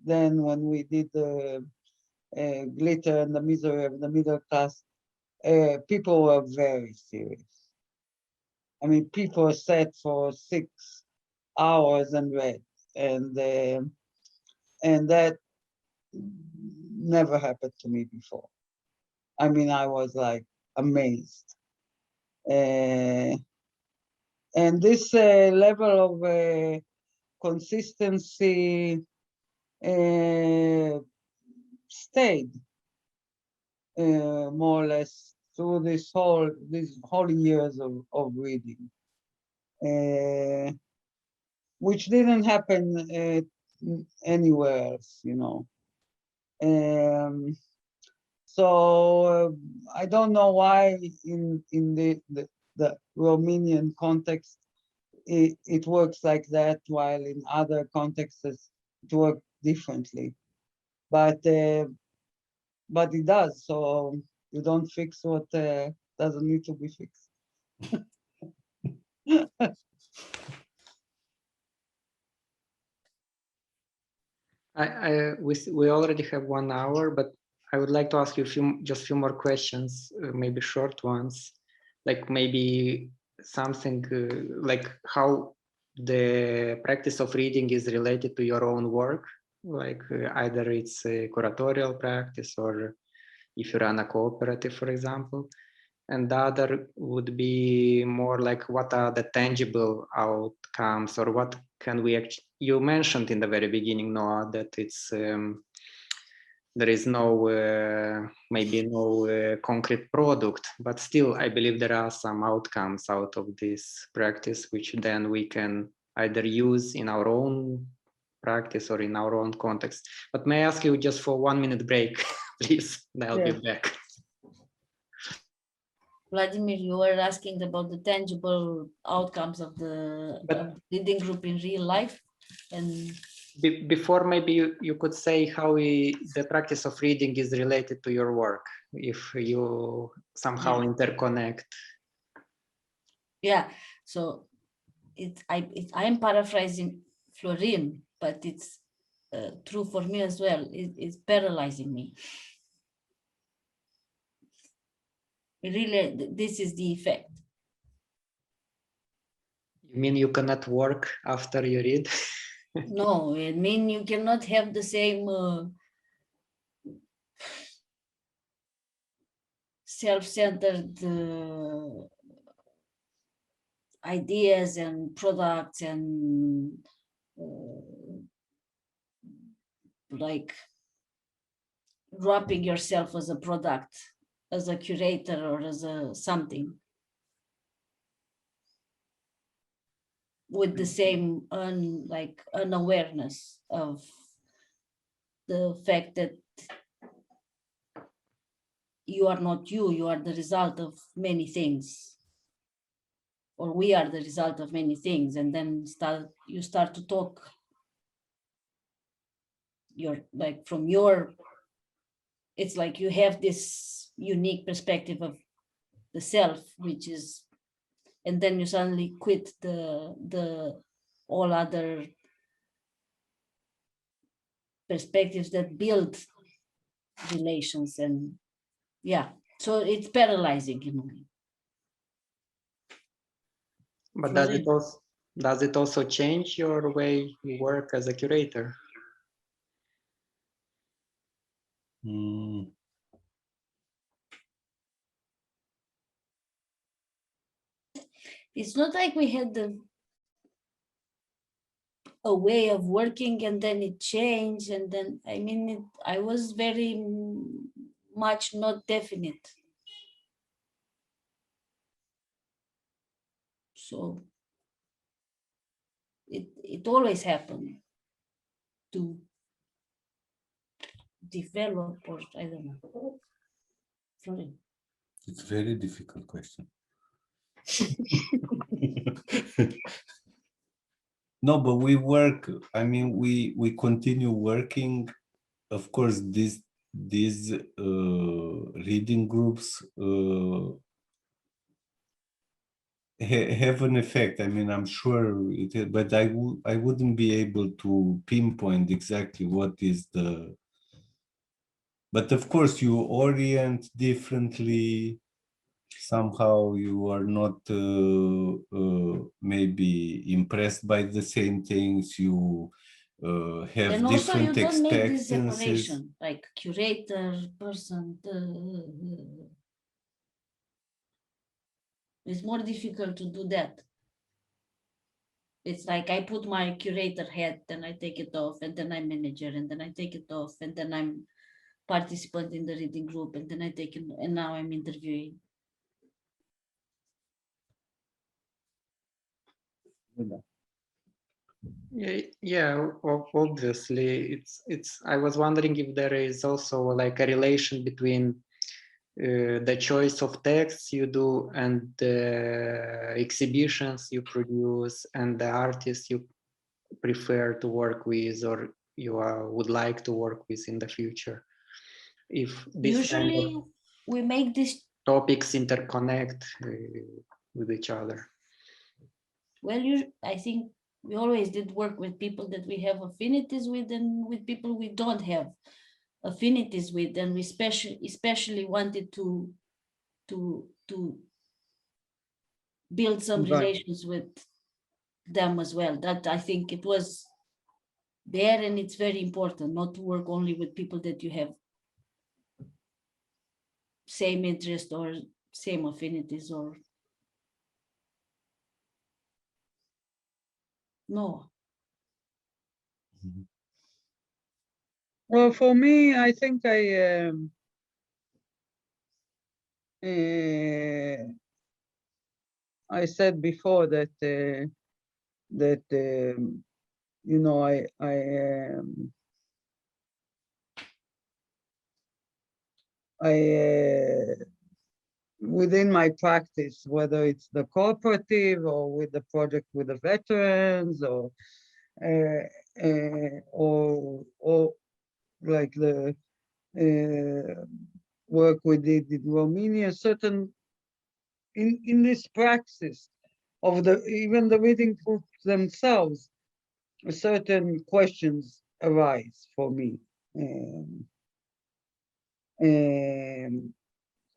then when we did the Glitter and the Misery of the Middle Class, people were very serious. I mean, people sat for 6 hours and read, and that never happened to me before. I mean, I was like amazed. And this level of consistency stayed more or less through these whole years of reading, which didn't happen anywhere else, you know. So I don't know why in the Romanian context it works like that, while in other contexts it works differently. But it does. So you don't fix what doesn't need to be fixed. We already have 1 hour, but I would like to ask you just a few more questions, maybe short ones, like maybe something like how the practice of reading is related to your own work, like either it's a curatorial practice or if you run a cooperative, for example. And the other would be more like what are the tangible outcomes, or what can we actually, you mentioned in the very beginning, Noah, that it's there is no maybe no concrete product, but still I believe there are some outcomes out of this practice which then we can either use in our own practice or in our own context. But may I ask you just for 1 minute break, please? I'll be back. Vladimir, you were asking about the tangible outcomes of the reading group in real life. And before, maybe you could say how the practice of reading is related to your work, if you somehow interconnect. Yeah, so I am paraphrasing Florin, but it's true for me as well. It's paralyzing me. Really, this is the effect. You mean you cannot work after you read? No, I mean you cannot have the same self-centered ideas and products and like wrapping yourself as a product, as a curator or as a something, with the same unawareness of the fact that you are not you, you are the result of many things, or we are the result of many things, and then you start to talk it's like you have this unique perspective of the self, which is, and then you suddenly quit the all other perspectives that build relations. And yeah, so it's paralyzing in a way. But does it also change your way you work as a curator? It's not like we had a way of working, and then it changed, and then I was very much not definite. So it always happened to develop, or I don't know. Florin. It's a very difficult question. No, but we work. I mean, we continue working. Of course, these reading groups have an effect. I mean, I'm sure it, but I wouldn't be able to pinpoint exactly what is the. But of course, you orient differently. Somehow you are not maybe impressed by the same things. You have And also you different don't make this expectancies. separation, like curator, person. It's more difficult to do that. It's like I put my curator hat, then I take it off, and then I'm manager, and then I take it off, and then I'm participant in the reading group, and then I take it, and now I'm interviewing. Yeah, obviously it's I was wondering if there is also like a relation between the choice of texts you do and the exhibitions you produce and the artists you prefer to work with, or you would like to work with in the future. If this Usually kind of we make this, topics interconnect with each other. well, I think we always did work with people that we have affinities with, and with people we don't have affinities with, and we especially wanted to build some Right. relations with them as well. That I think it was there, and it's very important not to work only with people that you have same interest or same affinities, or no. Well, for me, I think I said before that you know, within my practice, whether it's the cooperative or with the project with the veterans, or like the work we did in Romania, certain in this practice of even the reading groups themselves, certain questions arise for me.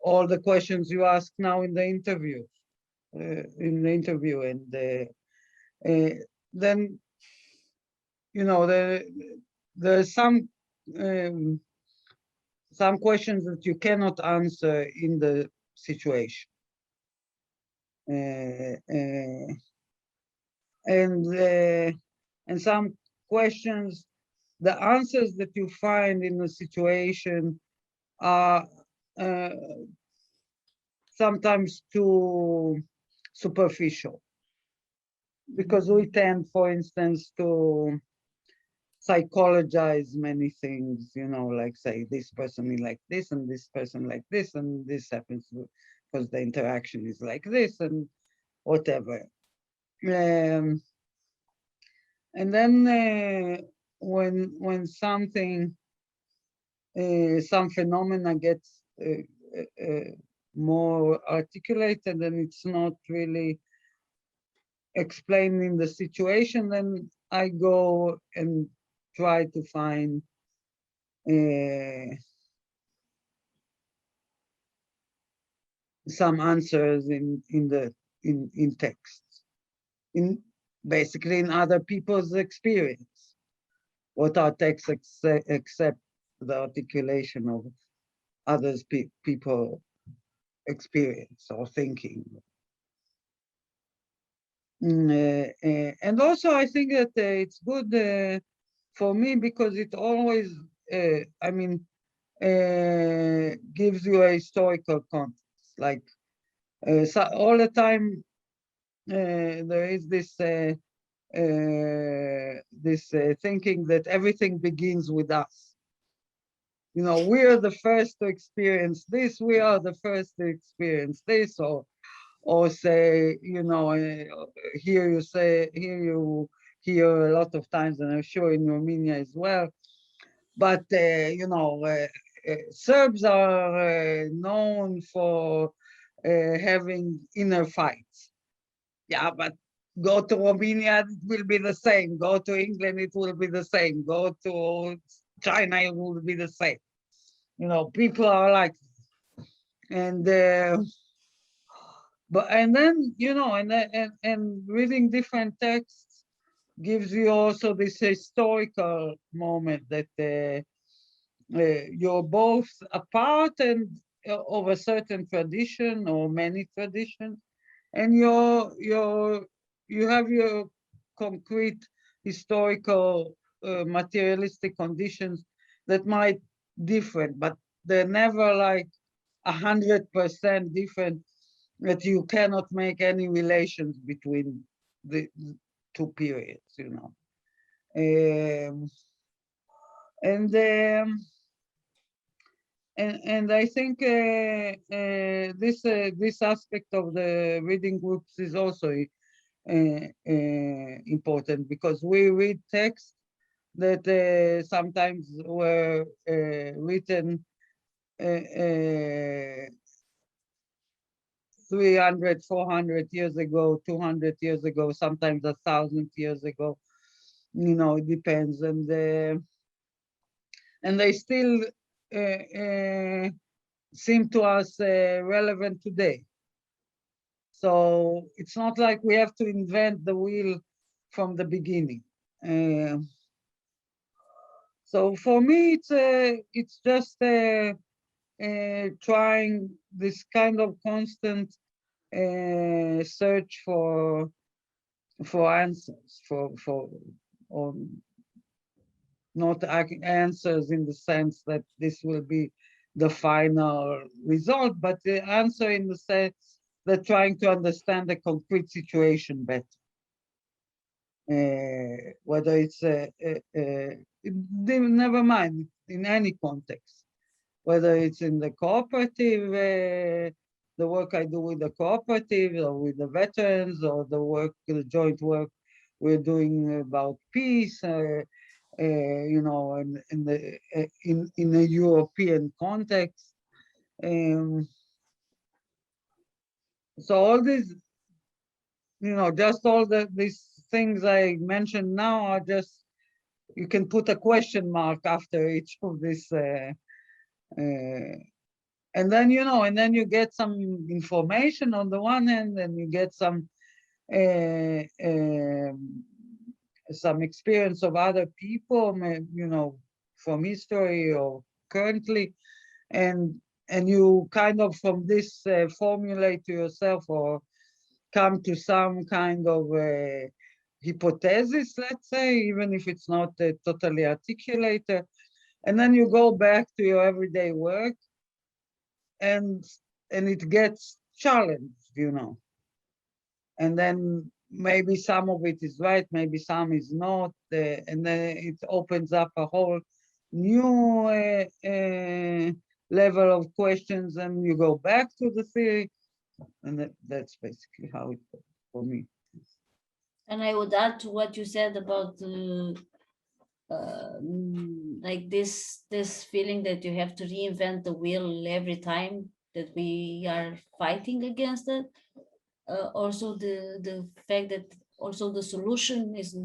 All the questions you ask now in the interview, and then, you know, there are some questions that you cannot answer in the situation. And some questions, the answers that you find in the situation are sometimes too superficial, because we tend, for instance, to psychologize many things, you know, like say this person is like this and this person like this, and this happens because the interaction is like this and whatever. And then when something, some phenomena gets more articulated and it's not really explaining the situation, then I go and try to find some answers in text, basically in other people's experience. What our texts accept the articulation of others people experience or thinking. And also I think that it's good for me because it always, I mean, gives you a historical context. Like so all the time there is this thinking that everything begins with us. You know, we are the first to experience this. We are the first to experience this, or say, you know, here you hear a lot of times, and I'm sure in Romania as well. But you know, Serbs are known for having inner fights. Yeah, but go to Romania, it will be the same. Go to England, it will be the same. Go to China, it will be the same. You know, people are like, and and then, you know, and reading different texts gives you also this historical moment that you're both a part and of a certain tradition or many traditions, and you have your concrete historical materialistic conditions that might different, but they're never like 100% different, that you cannot make any relations between the two periods, you know. And I think this aspect of the reading groups is also important, because we read texts that sometimes were written 300, 400 years ago, 200 years ago, sometimes 1,000 years ago. You know, it depends, and they still seem to us relevant today. So it's not like we have to invent the wheel from the beginning. So for me, it's just trying this kind of constant search for answers, or not answers in the sense that this will be the final result, but the answer in the sense that trying to understand the concrete situation better. Whether it's never mind in any context, whether it's in the cooperative, the work I do with the cooperative or with the veterans, or the joint work we're doing about peace, you know, in a European context. So all these, you know, just all these things I mentioned now are just, you can put a question mark after each of this, and then, you know, and then you get some information on the one hand, and you get some experience of other people, you know, from history or currently, and you kind of from this formulate to yourself or come to some kind of hypothesis, let's say, even if it's not totally articulated, and then you go back to your everyday work, and it gets challenged, you know, and then maybe some of it is right, maybe some is not, and then it opens up a whole new level of questions, and you go back to the theory, and that's basically how it goes for me. And I would add to what you said about like this feeling that you have to reinvent the wheel every time that we are fighting against it. Also the fact that also the solution is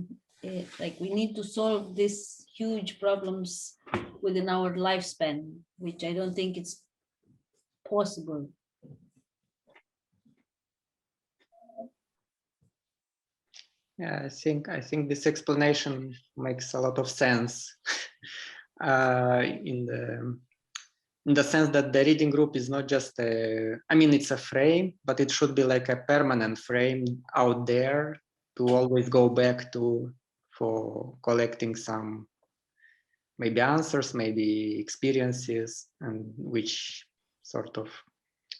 like we need to solve these huge problems within our lifespan, which I don't think it's possible. Yeah, I think this explanation makes a lot of sense in the sense that the reading group is not just I mean, it's a frame, but it should be like a permanent frame out there always go back to for collecting some maybe answers, maybe experiences, and which sort of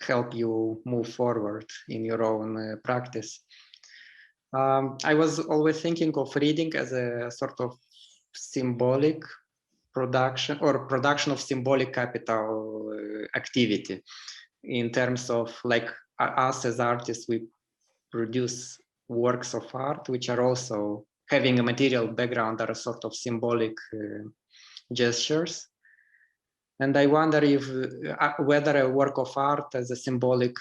help you move forward in your own practice. I was always thinking of reading as a sort of symbolic production or production of symbolic capital activity, in terms of like us as artists, we produce works of art which are also having a material background, are a sort of symbolic gestures. And I wonder if whether a work of art as a symbolic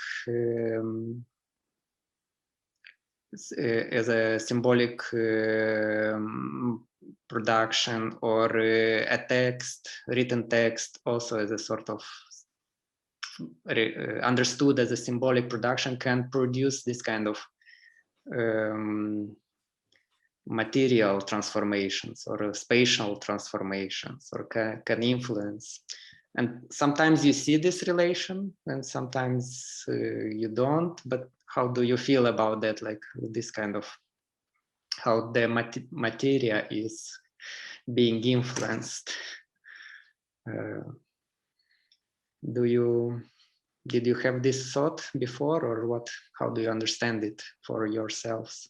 production, or a text, written text, also as a sort of understood as a symbolic production, can produce this kind of material transformations or spatial transformations, or can influence. And sometimes you see this relation and sometimes you don't, but how do you feel about that, like this kind of how the materia is being influenced? Did you have this thought before, or what? How do you understand it for yourselves?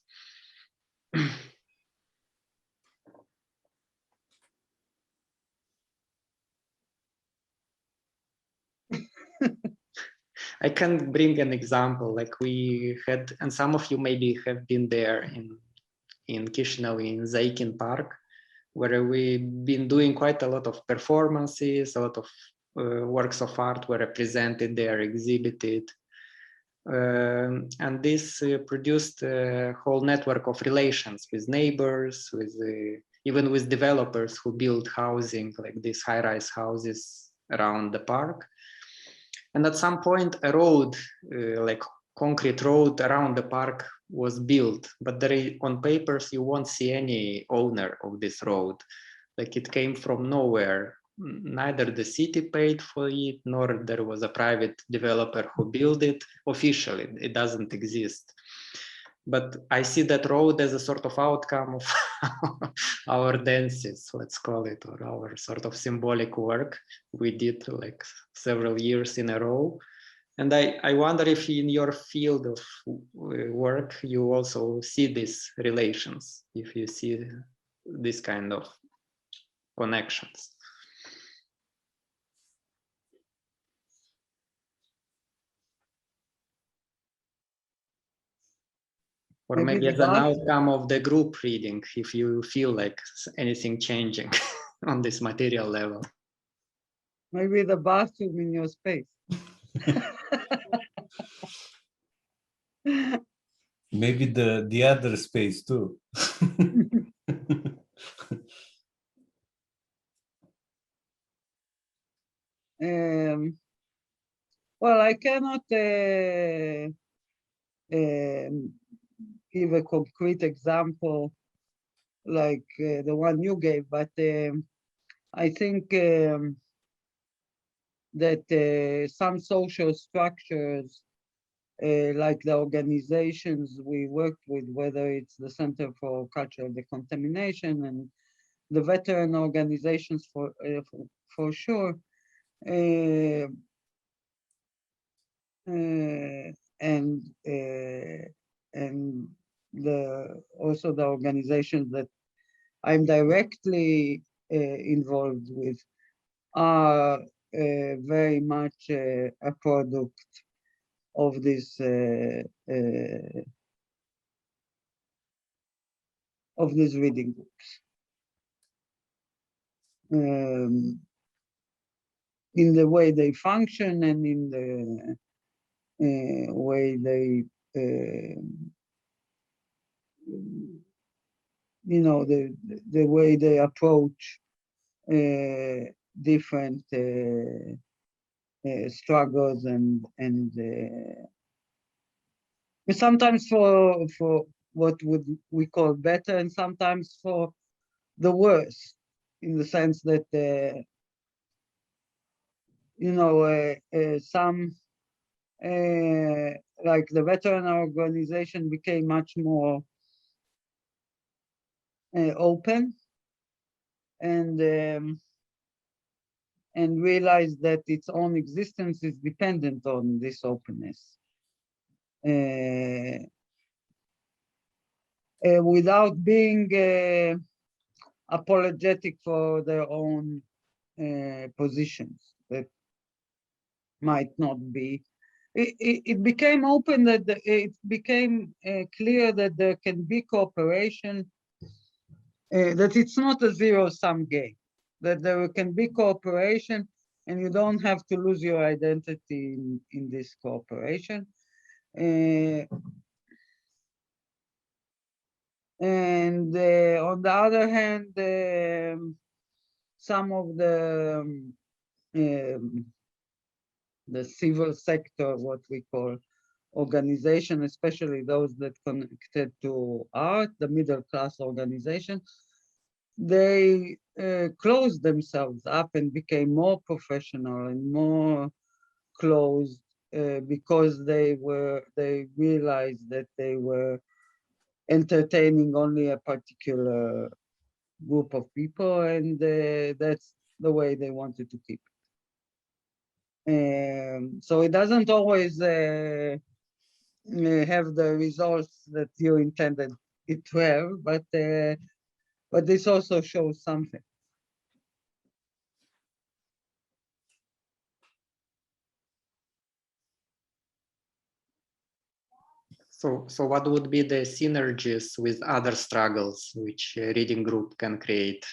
I can bring an example. Like we had, and some of you maybe have been there in Chisinau, in Zaikin Park, where we've been doing quite a lot of performances, a lot of works of art were represented there, exhibited. And this produced a whole network of relations with neighbors, with even with developers who build housing, like these high-rise houses around the park. And at some point, a road, like concrete road around the park, was built, but there, on papers, you won't see any owner of this road. Like it came from nowhere. Neither the city paid for it, nor there was a private developer who built it. Officially, it doesn't exist. But I see that road as a sort of outcome of our dances, let's call it, or our sort of symbolic work we did like several years in a row. And I wonder if in your field of work, you also see these relations, if you see this kind of connections. Or maybe as an outcome of the group reading, if you feel like anything changing on this material level. Maybe the bathroom in your space. Maybe the other space too. Well, I cannot give a concrete example like the one you gave, but I think that some social structures, like the organizations we worked with, whether it's the Center for Cultural Decontamination and the veteran organizations for sure, and also the organizations that I'm directly involved with are very much a product of these reading groups. In the way they function and in the way they, you know, the way they approach different struggles and sometimes for what would we call better, and sometimes for the worse, in the sense that you know, some like the veteran organization became much more open and realize that its own existence is dependent on this openness. Without being apologetic for their own positions that might not be. It became open that it became clear that there can be cooperation, that it's not a zero-sum game, that there can be cooperation and you don't have to lose your identity in this cooperation. And on the other hand, some of the civil sector, what we call organization, especially those that connected to art, the middle class organization, they closed themselves up and became more professional and more closed because they realized that they were entertaining only a particular group of people, and that's the way they wanted to keep it. So it doesn't always have the results that you intended it to have, but this also shows something. So what would be the synergies with other struggles which a reading group can create?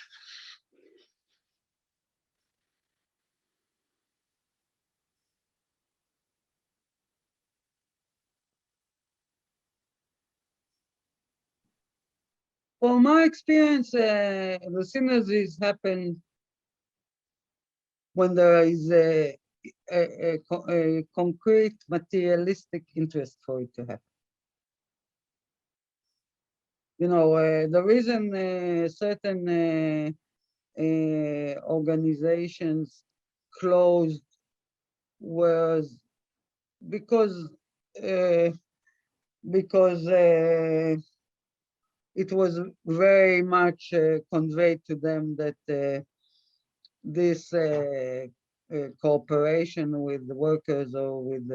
From my experience, the synergies happen when there is a concrete materialistic interest for it to happen. You know, the reason certain organizations closed was because it was very much conveyed to them that this cooperation with the workers or with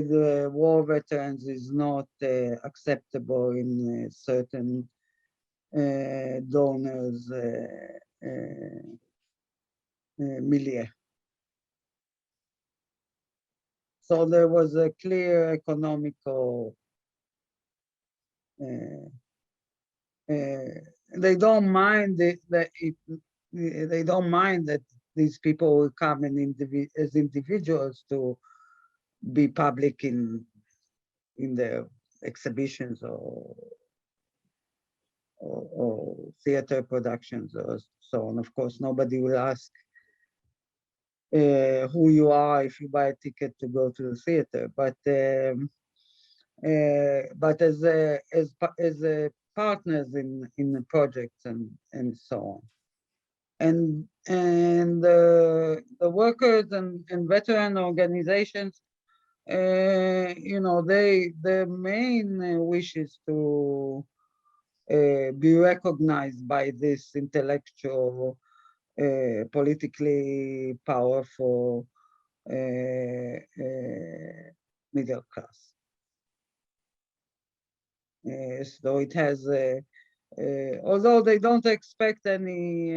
the war veterans is not acceptable in certain donors' milieu. So there was a clear economical. They don't mind they don't mind that these people will come and as individuals to be public in their exhibitions or theater productions or so on. Of course, nobody will ask who you are if you buy a ticket to go to the theater, but as partners in the projects and so on. And the workers and veteran organizations, you know, their main wish is to be recognized by this intellectual, politically powerful middle class. So it has, although they don't expect any,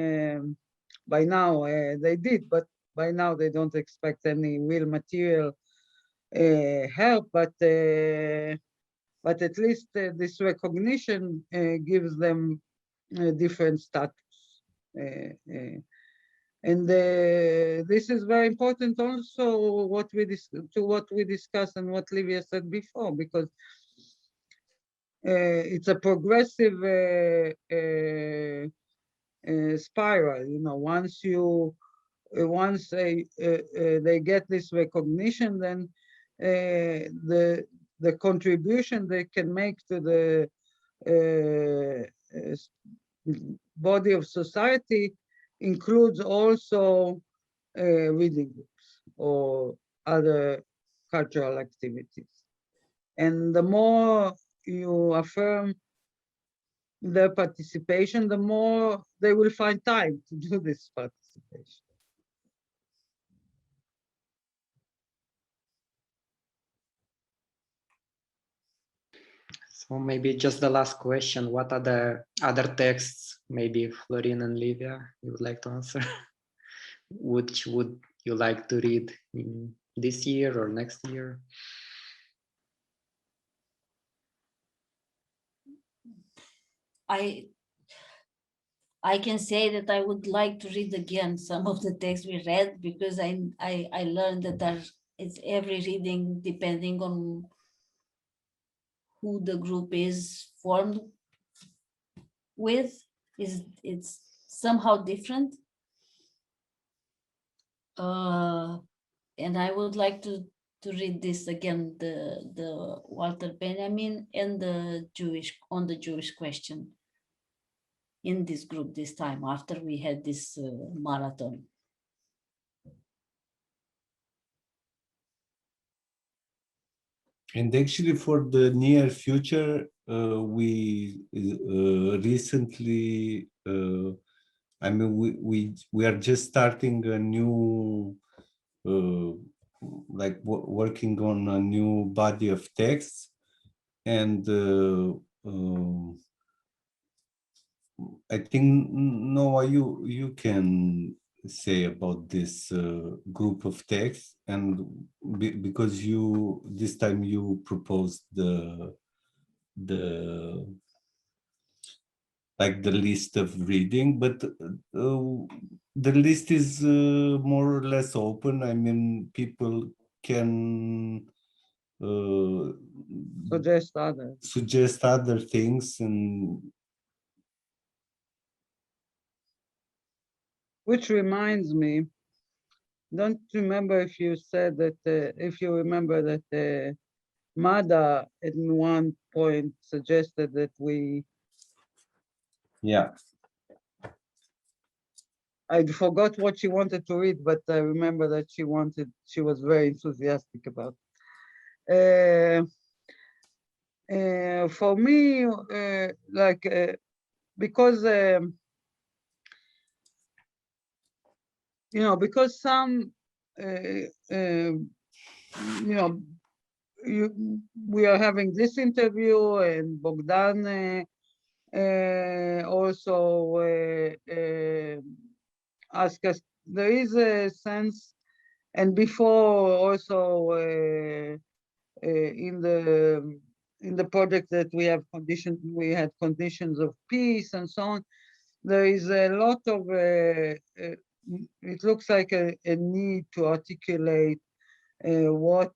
by now they did, but by now they don't expect any real material help, but at least this recognition gives them a different status. And this is very important also what we discussed and what Livia said before, because it's a progressive spiral. You know, once they get this recognition, then the contribution they can make to the body of society includes also reading groups or other cultural activities. And the more you affirm their participation, the more they will find time to do this participation. So maybe just the last question, what are the other texts, maybe Florin and Livia, you would like to answer? Which would you like to read in this year or next year? I can say that I would like to read again some of the texts we read, because I learned that it's every reading, depending on who the group is formed with, it's somehow different. And I would like to read this again, the Walter Benjamin and the Jewish question in this group this time, after we had this marathon. And actually, for the near future, we recently, I mean, we are just starting a new, like working on a new body of texts, and I think, Noah, you can say about this group of texts, and because this time you proposed the like the list of reading, but the list is more or less open. I mean, people can suggest other things, and which reminds me, don't remember if you said that, if you remember that Mada at one point suggested that we, yeah, I forgot what she wanted to read, but I remember that she was very enthusiastic about it. For me, because you know, because some you know, we are having this interview, and Bogdan also asked us. There is a sense, and before also in the project that we had conditions of peace and so on. There is a lot of it looks like a need to articulate what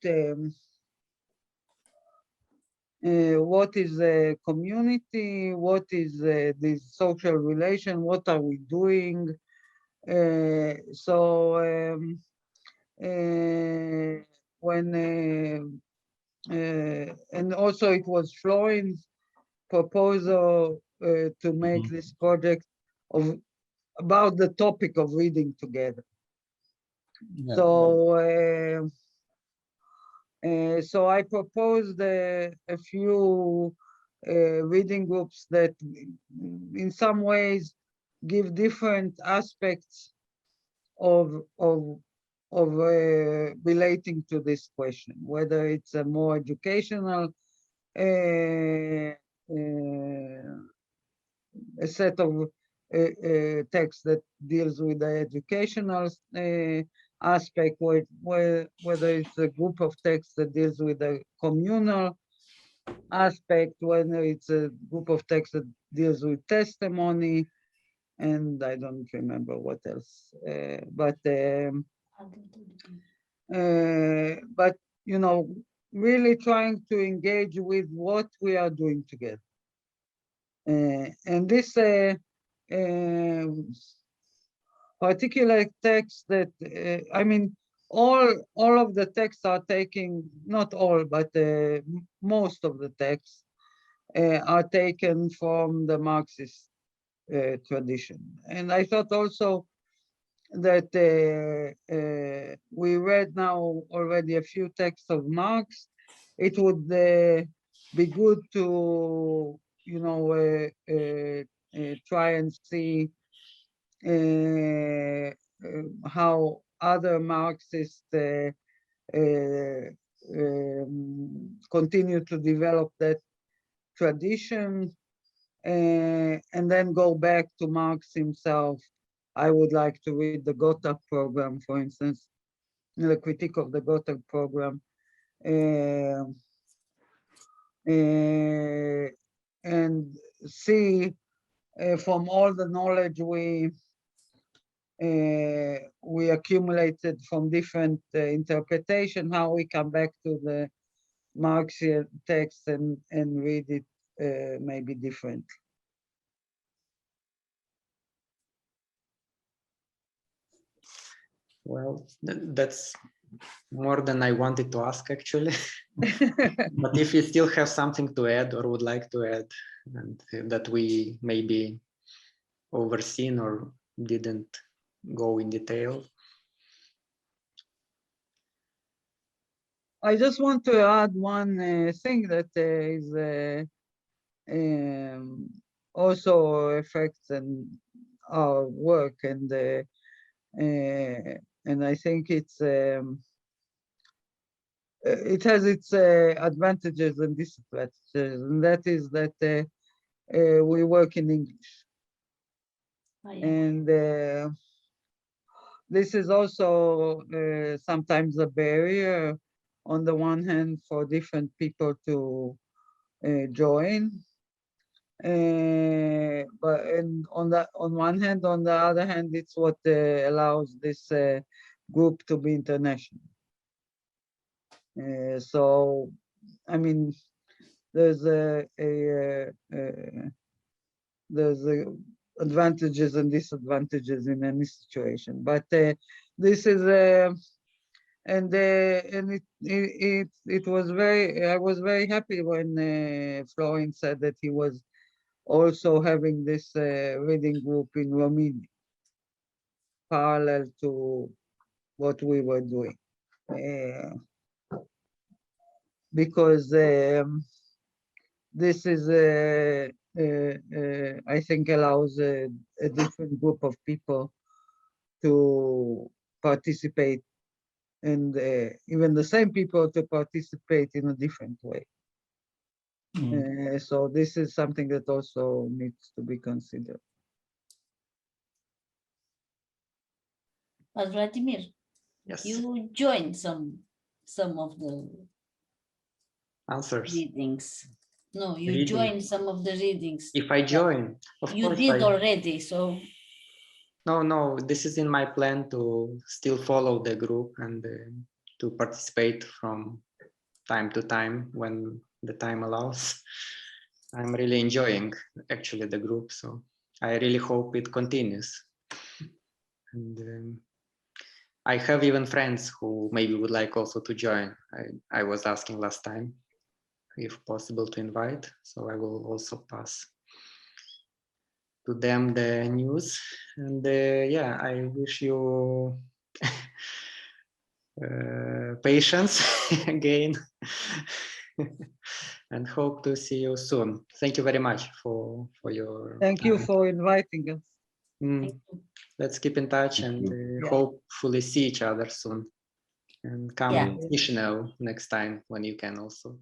is a community, what is this social relation, what are we doing? When and also it was Florin's proposal to make this project about the topic of reading together. Yeah. So I proposed a few reading groups that in some ways give different aspects of relating to this question, whether it's a more educational a set of text that deals with the educational aspect, whether it's a group of texts that deals with the communal aspect, whether it's a group of texts that deals with testimony, and I don't remember what else. But you know, really trying to engage with what we are doing together. And this particular text that, I mean, all of the texts are taking, not all, but most of the texts are taken from the Marxist tradition. And I thought also that we read now already a few texts of Marx, it would be good to, you know, try and see how other Marxists continue to develop that tradition, and then go back to Marx himself. I would like to read the Gotha program, for instance, the critique of the Gotha program, and see from all the knowledge we accumulated from different interpretation, how we come back to the Marxian text and read it maybe different. Well, that's more than I wanted to ask, actually. But if you still have something to add or would like to add, and that we maybe overseen or didn't go in detail. I just want to add one thing that is also affects our work, and I think it has its advantages and disadvantages, and that is that we work in English. Oh, yeah. And this is also sometimes a barrier, on the one hand, for different people to join. But on one hand, on the other hand, it's what allows this group to be international. So, I mean, there's advantages and disadvantages in any situation. But this is and it was I was very happy when Florin said that he was also having this reading group in Romania, parallel to what we were doing, because this is I think allows a different group of people to participate, and even the same people to participate in a different way. So this is something that also needs to be considered. But Vladimir, Yes. you joined some of the Answers. readings. No, you Reading. joined some of the readings. If I join, of You course did I... already, so No, this is in my plan to still follow the group and to participate from time to time when the time allows. I'm really enjoying actually the group, so I really hope it continues. And I have even friends who maybe would like also to join. I was asking last time if possible to invite, so I will also pass to them the news. And yeah, I wish you patience again and hope to see you soon. Thank you very much for your Thank you for inviting us. Let's keep in touch and hopefully see each other soon, and come to Chisinau next time when you can also.